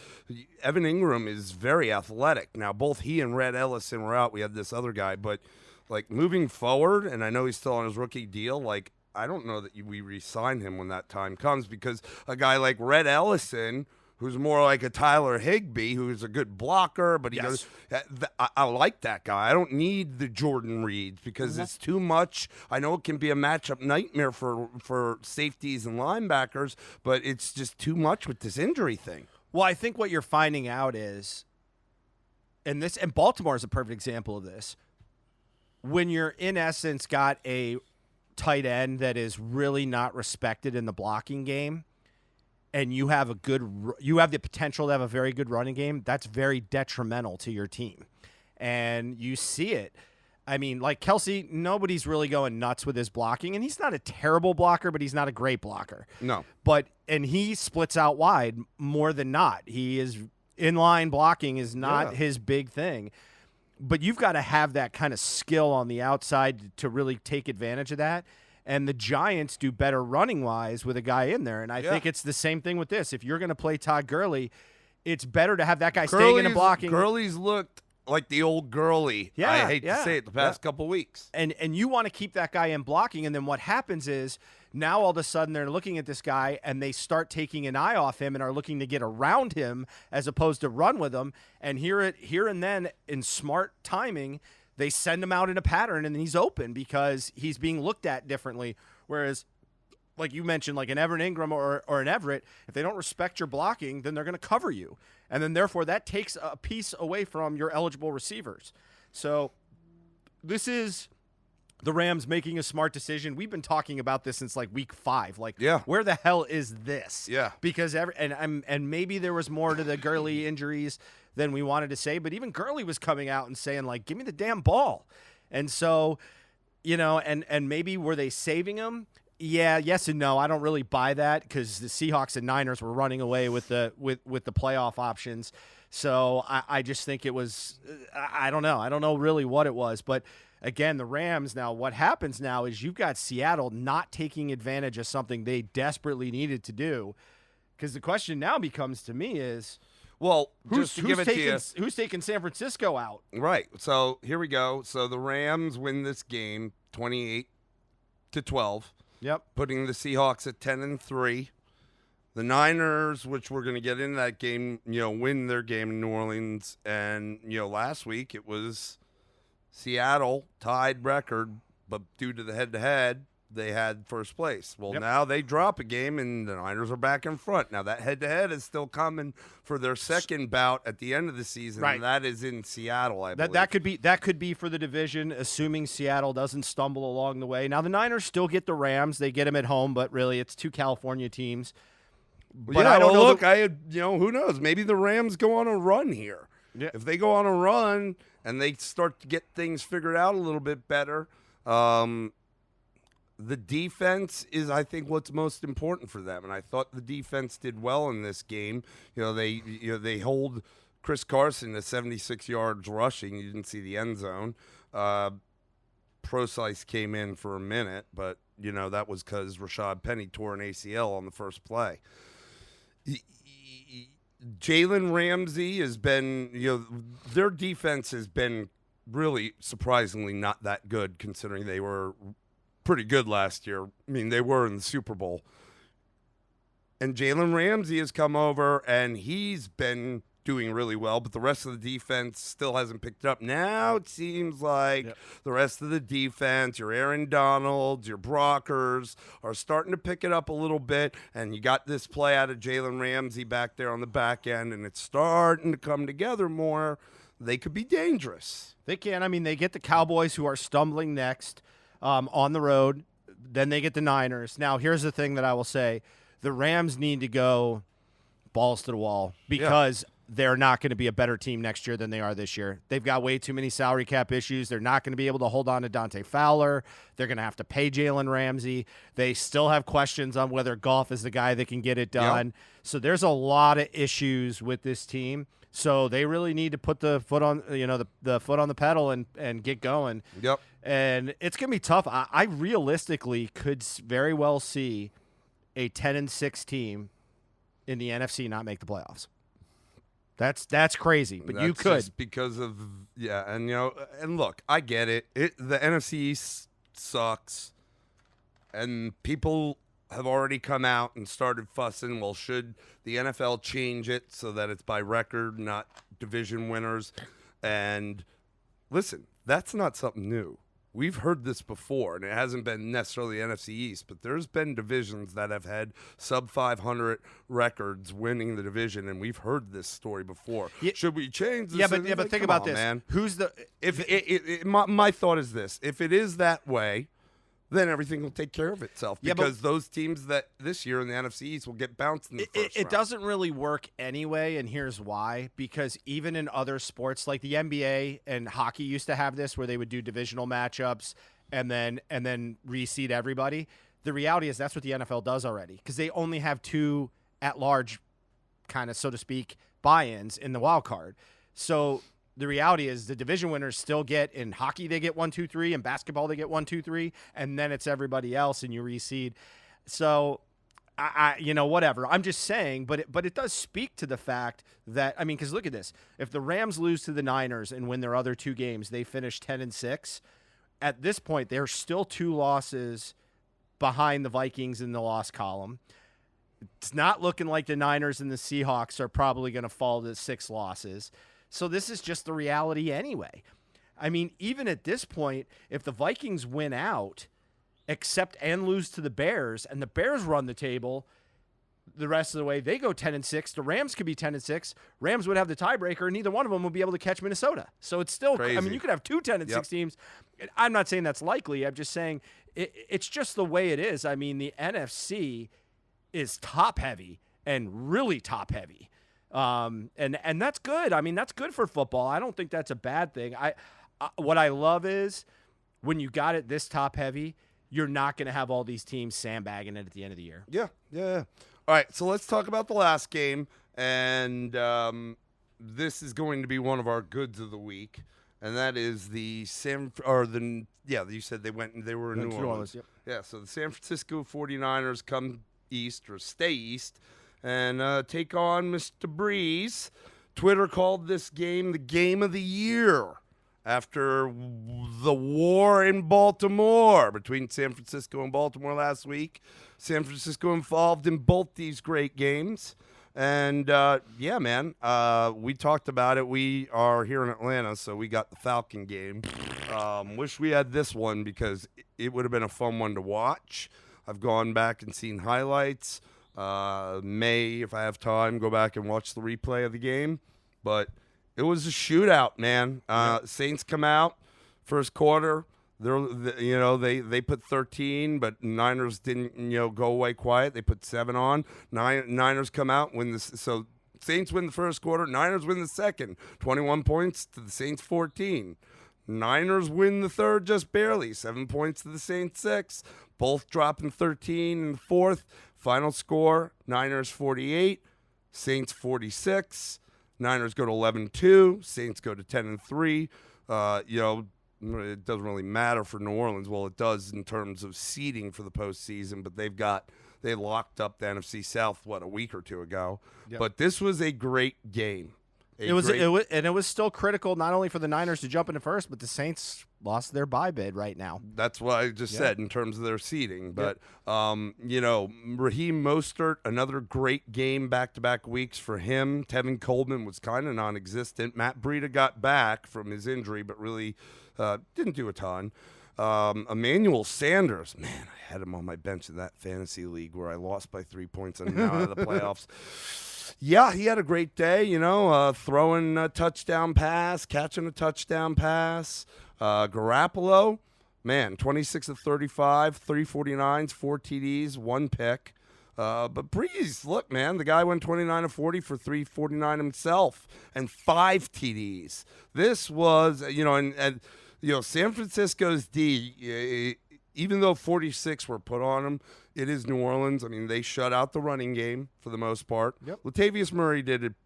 Evan Ingram is very athletic. Now, both he and Red Ellison were out. We had this other guy, but moving forward, and I know he's still on his rookie deal, I don't know that we re-sign him when that time comes, because a guy like Red Ellison, who's more like a Tyler Higbee, who's a good blocker, but he goes, I like that guy. I don't need the Jordan Reeds, because it's too much. I know it can be a matchup nightmare for safeties and linebackers, but it's just too much with this injury thing. Well, I think what you're finding out is, and Baltimore is a perfect example of this, when you're in essence got a tight end that is really not respected in the blocking game, and you have the potential to have a very good running game, that's very detrimental to your team. And you see it. Like Kelsey, nobody's really going nuts with his blocking, and he's not a terrible blocker, but he's not a great blocker. No. And he splits out wide more than not. He is inline blocking is not his big thing. But you've got to have that kind of skill on the outside to really take advantage of that. And the Giants do better running-wise with a guy in there. And I think it's the same thing with this. If you're going to play Todd Gurley, it's better to have that guy staying in and blocking. Gurley's looked like the old Gurley. Yeah, I hate yeah, to say it, the past couple weeks. And you want to keep that guy in blocking, and then what happens is now all of a sudden they're looking at this guy and they start taking an eye off him and are looking to get around him as opposed to run with him. And here and then in smart timing, they send him out in a pattern and he's open because he's being looked at differently. Whereas, like you mentioned, like an Evan Ingram or an Everett, if they don't respect your blocking, then they're going to cover you. And then therefore that takes a piece away from your eligible receivers. So this is the Rams making a smart decision. We've been talking about this since like week 5. Like, where the hell is this? Yeah. Because and maybe there was more to the Gurley injuries than we wanted to say, but even Gurley was coming out and saying like, give me the damn ball. And so, and maybe were they saving him? Yeah, yes and no. I don't really buy that because the Seahawks and Niners were running away with the playoff options. So I just think it was, I don't know. I don't know really what it was. But again, the Rams now, what happens now is you've got Seattle not taking advantage of something they desperately needed to do. Because the question now becomes to me is, well, who's taking San Francisco out? Right. So here we go. So the Rams win this game 28-12. Yep. Putting the Seahawks at 10-3. The Niners, which we're going to get into that game, win their game in New Orleans. And, last week it was Seattle tied record, but due to the head-to-head, they had first place. Well, Now they drop a game, and the Niners are back in front. Now that head-to-head is still coming for their second bout at the end of the season, right. And that is in Seattle, I believe. That could be for the division, assuming Seattle doesn't stumble along the way. Now the Niners still get the Rams; they get them at home, but really it's two California teams. But I don't know. Look, who knows? Maybe the Rams go on a run here. Yeah. If they go on a run and they start to get things figured out a little bit better. The defense is, I think, what's most important for them, and I thought the defense did well in this game. They hold Chris Carson to 76 yards rushing. You didn't see the end zone. Procise came in for a minute, but that was because Rashad Penny tore an ACL on the first play. Jalen Ramsey has been, their defense has been really surprisingly not that good considering they were pretty good last year. I mean, they were in the Super Bowl. And Jalen Ramsey has come over, and he's been doing really well, but the rest of the defense still hasn't picked it up. Now it seems like the rest of the defense, your Aaron Donalds, your Brockers, are starting to pick it up a little bit, and you got this play out of Jalen Ramsey back there on the back end, and it's starting to come together more. They could be dangerous. They can. I mean, they get the Cowboys, who are stumbling next on the road. Then they get the Niners. Now, here's the thing that I will say. The Rams need to go balls to the wall because they're not going to be a better team next year than they are this year. They've got way too many salary cap issues. They're not going to be able to hold on to Dante Fowler. They're going to have to pay Jalen Ramsey. They still have questions on whether Goff is the guy that can get it done. Yep. So there's a lot of issues with this team. So they really need to put the foot on, the foot on the pedal and get going. Yep. And it's going to be tough. I realistically could very well see a 10-6 team in the NFC not make the playoffs. That's crazy, but you could just because of and look, I get it. The NFC East sucks, and people have already come out and started fussing. Well, should the NFL change it so that it's by record, not division winners? And listen, that's not something new. We've heard this before, and it hasn't been necessarily the NFC East, but there's been divisions that have had sub-500 records winning the division, and we've heard this story before. Yeah. Should we change this? Yeah, but think about this. Man. Who's the my thought is this. If it is that way, then everything will take care of itself because those teams that this year in the NFC East will get bounced in the first round. It doesn't really work anyway, and here's why. Because even in other sports, like the NBA and hockey used to have this where they would do divisional matchups and then reseed everybody. The reality is that's what the NFL does already because they only have two at-large kind of, so to speak, buy-ins in the wild card. So the reality is the division winners still get, in hockey they get 1, 2, 3, in basketball they get 1, 2, 3, and then it's everybody else and you reseed. So whatever. I'm just saying, but it does speak to the fact that, I mean, because look at this. If the Rams lose to the Niners and win their other 2 games, they finish 10-6. At this point, they're still 2 losses behind the Vikings in the loss column. It's not looking like the Niners and the Seahawks are probably going to fall to 6 losses. So this is just the reality anyway. I mean, even at this point, if the Vikings win out, accept and lose to the Bears, and the Bears run the table the rest of the way, they go 10-6. The Rams could be 10-6. Rams would have the tiebreaker, and neither one of them would be able to catch Minnesota. So it's still Crazy. I mean, you could have 2 10-6 teams. I'm not saying that's likely. I'm just saying it's just the way it is. I mean, the NFC is top heavy and really top heavy. And that's good. I mean, that's good for football. I don't think that's a bad thing. What I love is when you got it this top heavy, you're not going to have all these teams sandbagging it at the end of the year. Yeah. All right, so let's talk about the last game, and this is going to be one of our goods of the week, and that is you said they were in New Orleans. Yep. Yeah, so the San Francisco 49ers come east or stay east and take on Mr. Breeze. Twitter called this game the game of the year after the war in Baltimore between San Francisco and Baltimore last week. San Francisco involved in both these great games. And, we talked about it. We are here in Atlanta, so we got the Falcon game. Wish we had this one because it would have been a fun one to watch. I've gone back and seen highlights. If I have time, go back and watch the replay of the game. But it was a shootout, man. Saints come out first quarter. They put 13, but Niners didn't go away quiet. They put 7 on. Niners come out, win this. So Saints win the first quarter. Niners win the second. 21 points to the Saints 14. Niners win the third just barely. 7 points to the Saints 6. Both dropping 13 in the fourth. Final score: Niners 48, Saints 46. Niners go to 11-2. Saints go to 10-3. It doesn't really matter for New Orleans. Well, it does in terms of seeding for the postseason, but they locked up the NFC South, a week or 2 ago. Yep. But this was a great game. It was still critical not only for the Niners to jump into first, but the Saints lost their bye bid right now. That's what I just said in terms of their seeding. But, Raheem Mostert, another great game back-to-back weeks for him. Tevin Coleman was kind of non-existent. Matt Breida got back from his injury, but really didn't do a ton. Emmanuel Sanders, man, I had him on my bench in that fantasy league where I lost by 3 points and now out of the playoffs. Yeah, he had a great day, throwing a touchdown pass, catching a touchdown pass. Garoppolo, man, 26 of 35, 349s, 4 TDs, 1 pick. But Breeze, look, man, the guy went 29 of 40 for 349 himself and 5 TDs. This was, San Francisco's D, even though 46 were put on him, it is New Orleans. I mean, they shut out the running game for the most part. Yep. Latavius Murray did an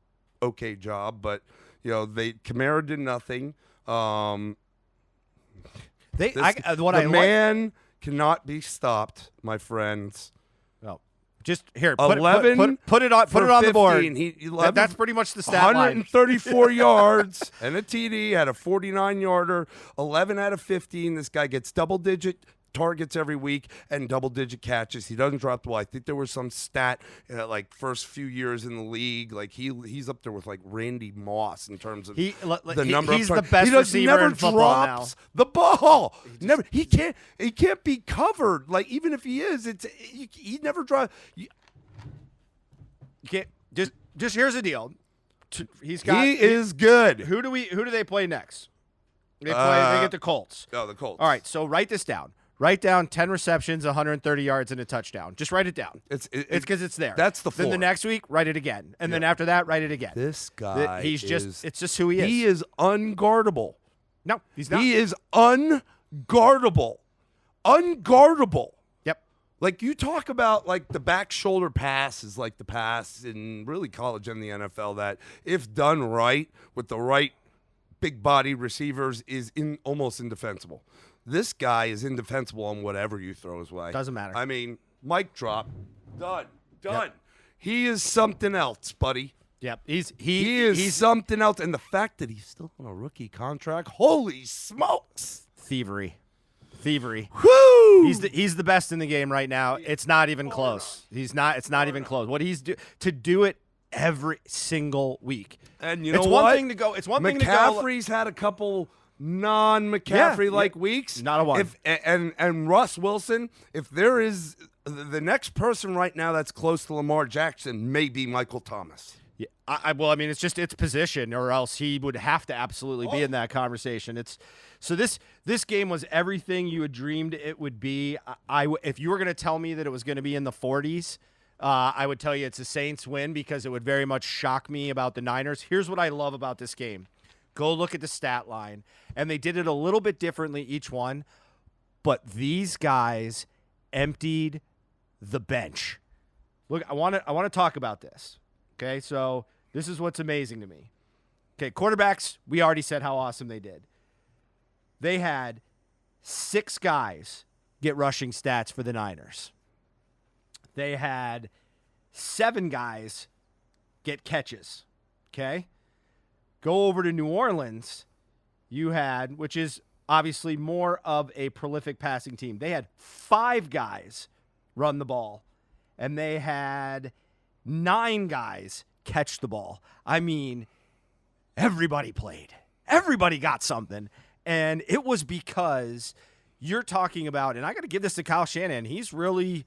okay job, but Kamara did nothing. Man cannot be stopped, my friends. Well, just here, put it on the board. That's pretty much the stat 134 yards and a TD, had a 49-yarder, 11 out of 15. This guy gets double-digit targets every week and double-digit catches. He doesn't drop the ball. I think there was some stat first few years in the league, he's up there with Randy Moss in terms of the number of targets. He's the best receiver in football now. The ball. He can't be covered. Even if he is, he never drops. You can't just here's the deal. He is good. Who do they play next? They get the Colts. Oh, the Colts. All right, so write this down. Write down 10 receptions, 130 yards, and a touchdown. Just write it down. It's because it's there. That's the floor. Then the next week, write it again. And then after that, write it again. This guy it's just who he is. He is unguardable. No, he's not. He is unguardable. Unguardable. Yep. You talk about the back shoulder pass is the pass in really college and the NFL that if done right with the right big body receivers is almost indefensible. This guy is indefensible on whatever you throw his way. Doesn't matter. I mean, mic drop, done. Done. He is something else, buddy. Yep. He is something else. And the fact that he's still on a rookie contract, holy smokes. Thievery. Woo! He's the best in the game right now. It's not even close. It's not even close. What to do it every single week. And you know it's what? One thing to go. It's one thing to go. McCaffrey's had a couple non-McCaffrey-like weeks. Not a one. And Russ Wilson, if there is the next person right now that's close to Lamar Jackson, may be Michael Thomas. Yeah, well, I mean, it's position, or else he would have to absolutely be in that conversation. This game was everything you had dreamed it would be. If you were going to tell me that it was going to be in the 40s, I would tell you it's a Saints win because it would very much shock me about the Niners. Here's what I love about this game. Go look at the stat line, and they did it a little bit differently each one, but these guys emptied the bench. Look, I want to talk about this. Okay, so this is what's amazing to me. Okay, quarterbacks, we already said how awesome they did. They had 6 guys get rushing stats for the Niners. They had 7 guys get catches. Okay? Go over to New Orleans, you had, which is obviously more of a prolific passing team. They had 5 guys run the ball, and they had 9 guys catch the ball. I mean, everybody played. Everybody got something. And it was because you're talking about, and I got to give this to Kyle Shanahan. He's really,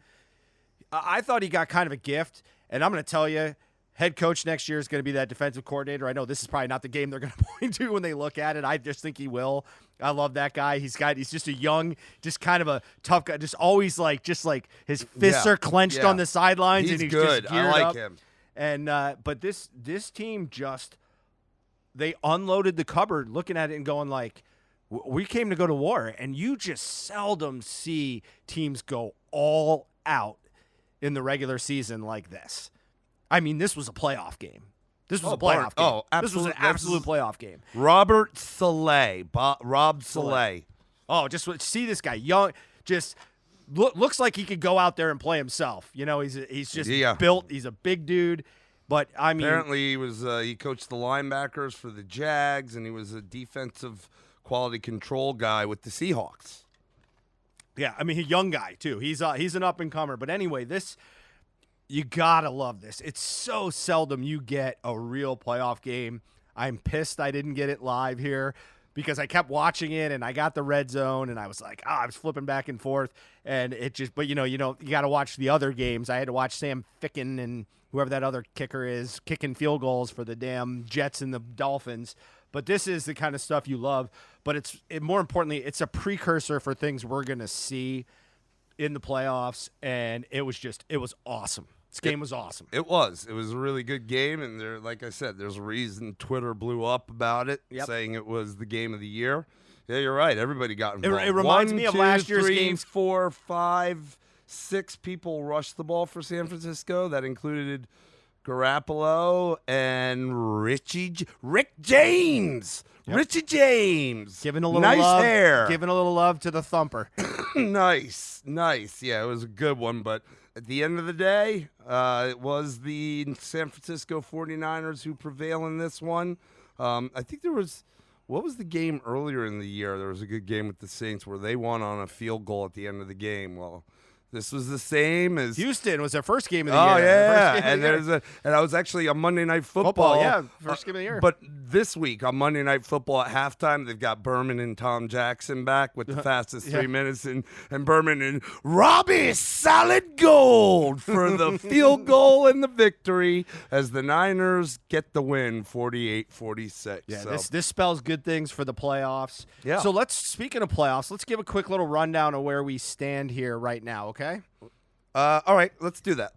I thought he got kind of a gift. And I'm going to tell you, head coach next year is going to be that defensive coordinator. I know this is probably not the game they're going to point to when they look at it. I just think he will. I love that guy. He's just a young, just kind of a tough guy. Just always just like his fists are clenched on the sidelines. He's and he's good. Just geared I like up. him. And but this team they unloaded the cupboard, looking at it and going like, we came to go to war. And you just seldom see teams go all out in the regular season like this. I mean, this was a playoff game. This was a playoff game. Oh, absolutely. This was an absolute playoff game. Rob Saleh. Oh, just see this guy, young, just looks like he could go out there and play himself. You know, he's just built. He's a big dude. But I mean, apparently he coached the linebackers for the Jags, and he was a defensive quality control guy with the Seahawks. Yeah, I mean, a young guy too. He's an up and comer. But anyway, you gotta love this. It's so seldom you get a real playoff game. I'm pissed I didn't get it live here because I kept watching it and I got the red zone and I was like, I was flipping back and forth and it just. But you got to watch the other games. I had to watch Sam Ficken and whoever that other kicker is kicking field goals for the damn Jets and the Dolphins. But this is the kind of stuff you love. But more importantly, it's a precursor for things we're gonna see in the playoffs, and it was awesome. This game was awesome. It was a really good game, and like I said, there's a reason Twitter blew up about it, saying it was the game of the year. Yeah, you're right. Everybody got involved. It reminds me of last year's games. 4, 5, 6 people rushed the ball for San Francisco. That included Garoppolo and Rick James. Yep. Richie James. Giving a little nice love, hair. Giving a little love to the thumper. Nice. Yeah, it was a good one, but at the end of the day, it was the San Francisco 49ers who prevail in this one. I think what was the game earlier in the year? There was a good game with the Saints where they won on a field goal at the end of the game. Well, this was the same as Houston was their first game of the year. Oh yeah, and I was actually on Monday Night Football. Yeah, first game of the year. But this week on Monday Night Football at halftime, they've got Berman and Tom Jackson back with the fastest 3 minutes, and Berman and Robbie Solid Gold for the field goal and the victory as the Niners get the win, 48-46. Yeah, so. this spells good things for the playoffs. Yeah. So speaking of playoffs, let's give a quick little rundown of where we stand here right now. Okay. All right, let's do that.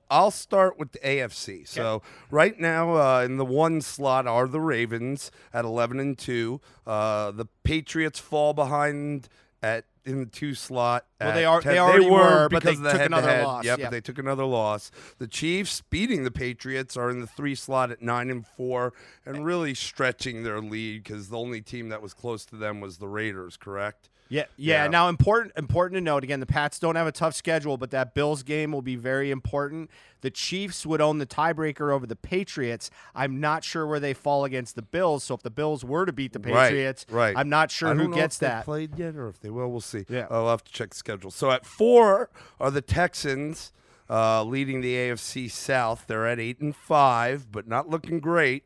I'll start with the AFC. Okay. So right now in the one slot are the Ravens at 11-2. The Patriots fall behind at in the 2 slot. Well, at they are. 10. They already were, but because they of the took another head-to-head. loss. Yep, yeah. but they took another loss. The Chiefs beating the Patriots are in the 3 slot at 9-4 and really stretching their lead because the only team that was close to them was the Raiders, correct? Yeah. Now, important to note, again, the Pats don't have a tough schedule, but that Bills game will be very important. The Chiefs would own the tiebreaker over the Patriots. I'm not sure where they fall against the Bills, so if the Bills were to beat the Patriots, right. I'm not sure who gets that. that. Played yet, or if they will, we'll see. Yeah. I'll have to check the schedule. So at 4 are the Texans, leading the AFC South. They're at 8-5, but not looking great.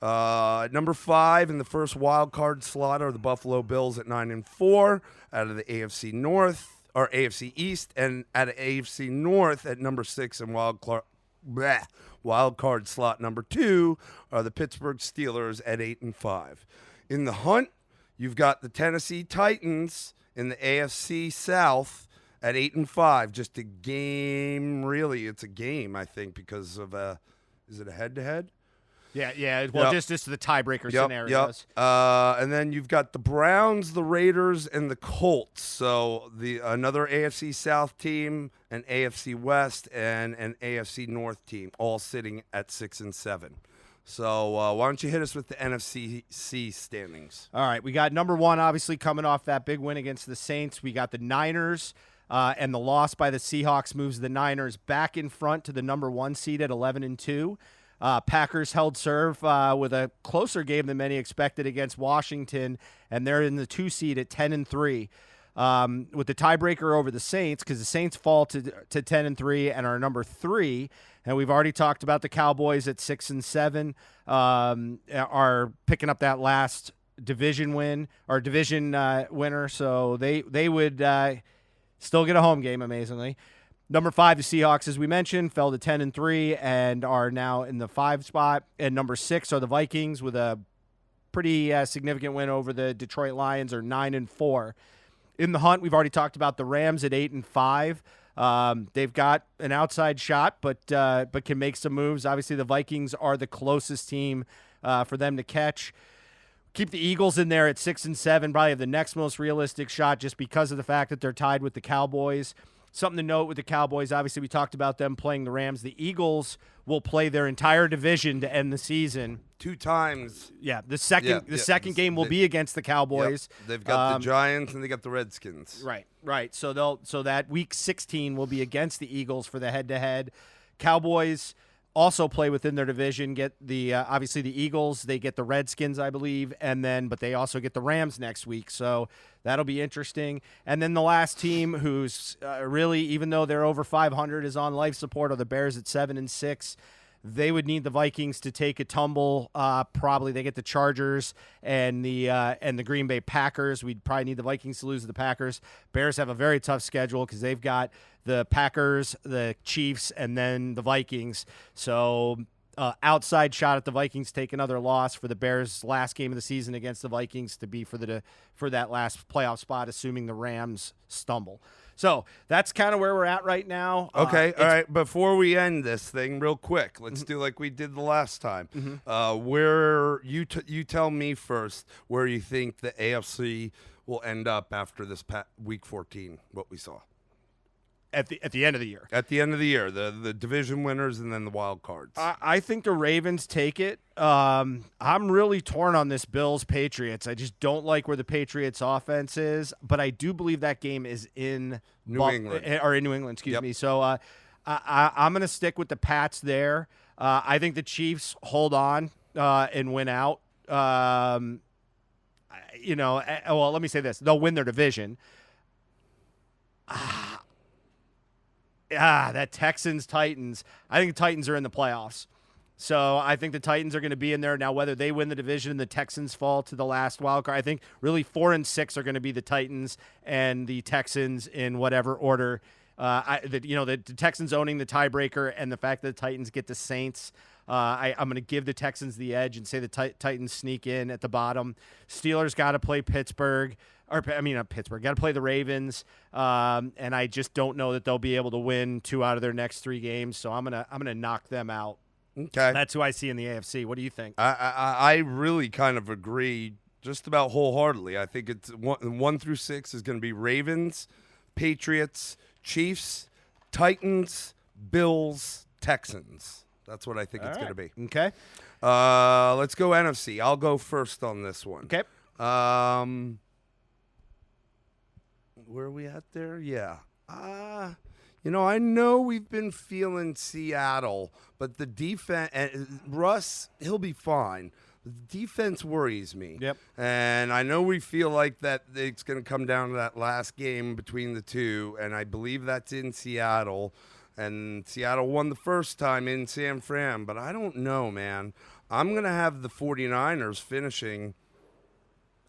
At number 5 in the first wild card slot are the Buffalo Bills at 9-4 out of the AFC North or AFC East, and at AFC North at number 6 in wild card slot number 2 are the Pittsburgh Steelers at 8-5. In the hunt, you've got the Tennessee Titans in the AFC South at 8-5. Just a game, really. It's a game, I think, because of is it a head-to-head? Yeah. Well, just the tiebreaker scenarios. And then you've got the Browns, the Raiders, and the Colts. So another AFC South team, an AFC West, and an AFC North team, all sitting at 6-7. So why don't you hit us with the NFC standings? All right, we got number 1, obviously, coming off that big win against the Saints. We got the Niners, and the loss by the Seahawks moves the Niners back in front to the number 1 seed at 11-2. Packers held serve with a closer game than many expected against Washington, and they're in the 2 seed at 10-3. With the tiebreaker over the Saints, because the Saints fall to 10-3 and are number 3. And we've already talked about the Cowboys at 6-7, are picking up that last division win or division winner, so they would still get a home game, amazingly. Number 5, the Seahawks, as we mentioned, fell to 10-3 and are now in the 5 spot. And number 6 are the Vikings with a pretty significant win over the Detroit Lions, or 9-4. In the hunt, we've already talked about the Rams at 8-5. They've got an outside shot, but can make some moves. Obviously, the Vikings are the closest team for them to catch. Keep the Eagles in there at 6-7, probably have the next most realistic shot just because of the fact that they're tied with the Cowboys. Something to note with the Cowboys, obviously we talked about them playing the Rams. The Eagles will play their entire division to end the season. 2 times. Yeah, the second game will be against the Cowboys. Yep. They've got the Giants and they got the Redskins. Right. So that week 16 will be against the Eagles for the head-to-head. Cowboys also play within their division, get the obviously the Eagles, they get the Redskins, I believe, but they also get the Rams next week, so that'll be interesting. And then the last team who's really, even though they're over 500, is on life support, are the Bears at 7-6. They would need the Vikings to take a tumble. Probably they get the Chargers and the Green Bay Packers. We'd probably need the Vikings to lose to the Packers. Bears have a very tough schedule because they've got the Packers, the Chiefs, and then the Vikings. So outside shot at the Vikings take another loss for the Bears' last game of the season against the Vikings to be for that last playoff spot, assuming the Rams stumble. So that's kind of where we're at right now. Okay, all right. Before we end this thing, real quick, let's do like we did the last time. Where you tell me first where you think the AFC will end up after this week 14, what we saw. At the end of the year. At the end of the year, the division winners and then the wild cards. I think the Ravens take it. I'm really torn on this Bills-Patriots. I just don't like where the Patriots' offense is, but I do believe that game is in New England. Excuse me. So I'm going to stick with the Pats there. I think the Chiefs hold on and win out. Well, let me say this. They'll win their division. That Texans-Titans. I think the Titans are in the playoffs. So I think the Titans are going to be in there. Now, whether they win the division and the Texans fall to the last wild card, I think really 4 and 6 are going to be the Titans and the Texans in whatever order. The Texans owning the tiebreaker and the fact that the Titans get the Saints. I'm going to give the Texans the edge and say the Titans sneak in at the bottom. Steelers got to play Pittsburgh. Not Pittsburgh. Got to play the Ravens, and I just don't know that they'll be able to win 2 out of their next 3 games. So I'm gonna knock them out. Okay, that's who I see in the AFC. What do you think? I really kind of agree. just about wholeheartedly. I think it's 1 through 6 is going to be Ravens, Patriots, Chiefs, Titans, Bills, Texans. That's what I think it's going to be. Okay. Let's go NFC. I'll go first on this one. Okay. Where are we at there? Yeah. I know we've been feeling Seattle, but the defense, Russ, he'll be fine. The defense worries me. Yep. And I know we feel like that it's going to come down to that last game between the two, and I believe that's in Seattle. And Seattle won the first time in San Fran, but I don't know, man. I'm going to have the 49ers finishing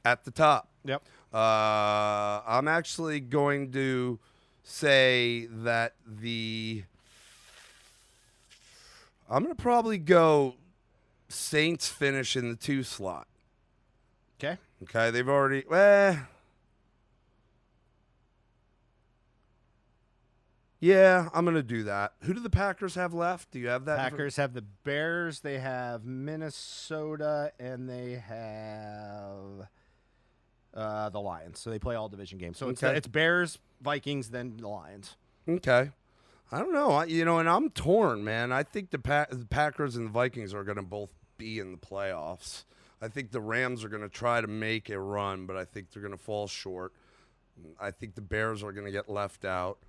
at the top. Yep. I'm actually going to say that I'm going to probably go Saints finish in the 2 slot. Okay. Okay, they've already yeah, I'm going to do that. Who do the Packers have left? Do you have that? Packers have the Bears, they have Minnesota, and they have the Lions. So they play all division games. So it's Bears, Vikings, then the Lions. Okay. I don't know. And I'm torn, man. I think the Packers and the Vikings are going to both be in the playoffs. I think the Rams are going to try to make a run, but I think they're going to fall short. I think the Bears are going to get left out.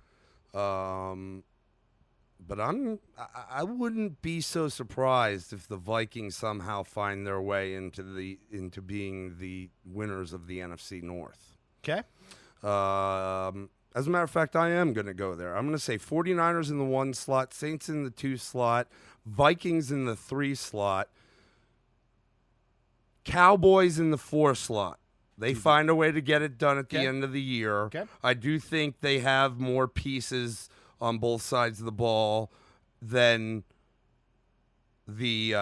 But I wouldn't be so surprised if the Vikings somehow find their way into being the winners of the NFC North. Okay. As a matter of fact, I am going to go there. I'm going to say 49ers in the 1 slot, Saints in the 2 slot, Vikings in the 3 slot, Cowboys in the 4 slot. They find a way to get it done at the end of the year. Okay. I do think they have more pieces on both sides of the ball than the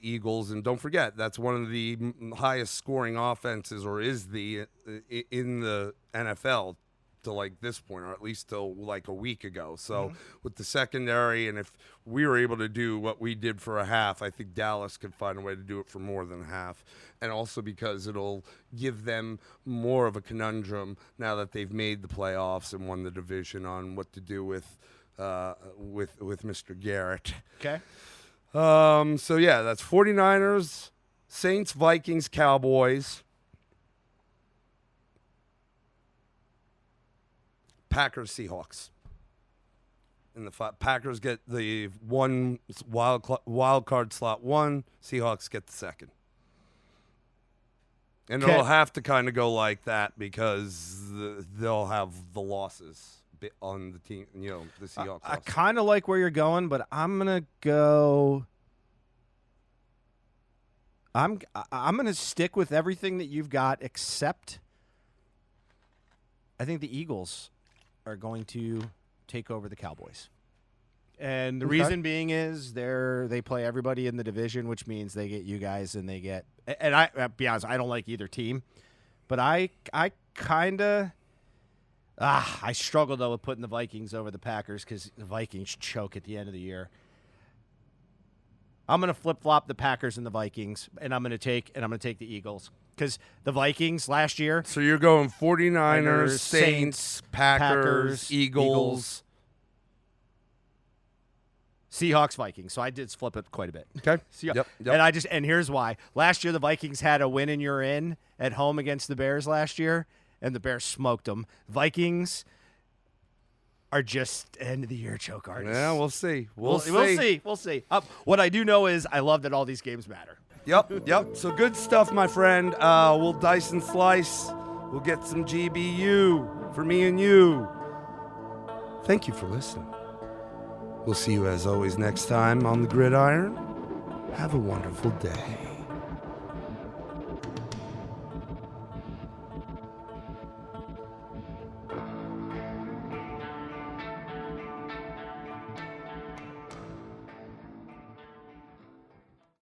Eagles, and don't forget that's one of the highest scoring offenses, or is in the NFL to like this point, or at least till like a week ago. So with the secondary, and if we were able to do what we did for a half, I think Dallas could find a way to do it for more than a half. And also because it'll give them more of a conundrum now that they've made the playoffs and won the division on what to do with Mr. Garrett. Okay. So yeah, that's 49ers, Saints, Vikings, Cowboys, Packers, Seahawks. And the Packers get the 1 wild card slot 1. Seahawks get the 2nd. And it'll have to kind of go like that because they'll have the losses on the team. The Seahawks. I kind of like where you're going, but I'm gonna go. I'm gonna stick with everything that you've got, except I think the Eagles are going to take over the Cowboys. And the reason being is they play everybody in the division, which means they get you guys and they get – and I'll be honest, I don't like either team. But I kind of – I struggle, though, with putting the Vikings over the Packers because the Vikings choke at the end of the year. I'm going to flip-flop the Packers and the Vikings, and I'm going to take the Eagles. Because the Vikings last year. So you're going 49ers, Saints, Packers, Eagles. Seahawks, Vikings. So I did flip it quite a bit. Okay. Yep. And here's why. Last year the Vikings had a win and you're in at home against the Bears last year, and the Bears smoked them. Vikings are just end of the year choke artists. Yeah, we'll see. We'll see. What I do know is I love that all these games matter. Yep. So good stuff, my friend. We'll dice and slice. We'll get some GBU for me and you. Thank you for listening. We'll see you as always next time on the Gridiron. Have a wonderful day.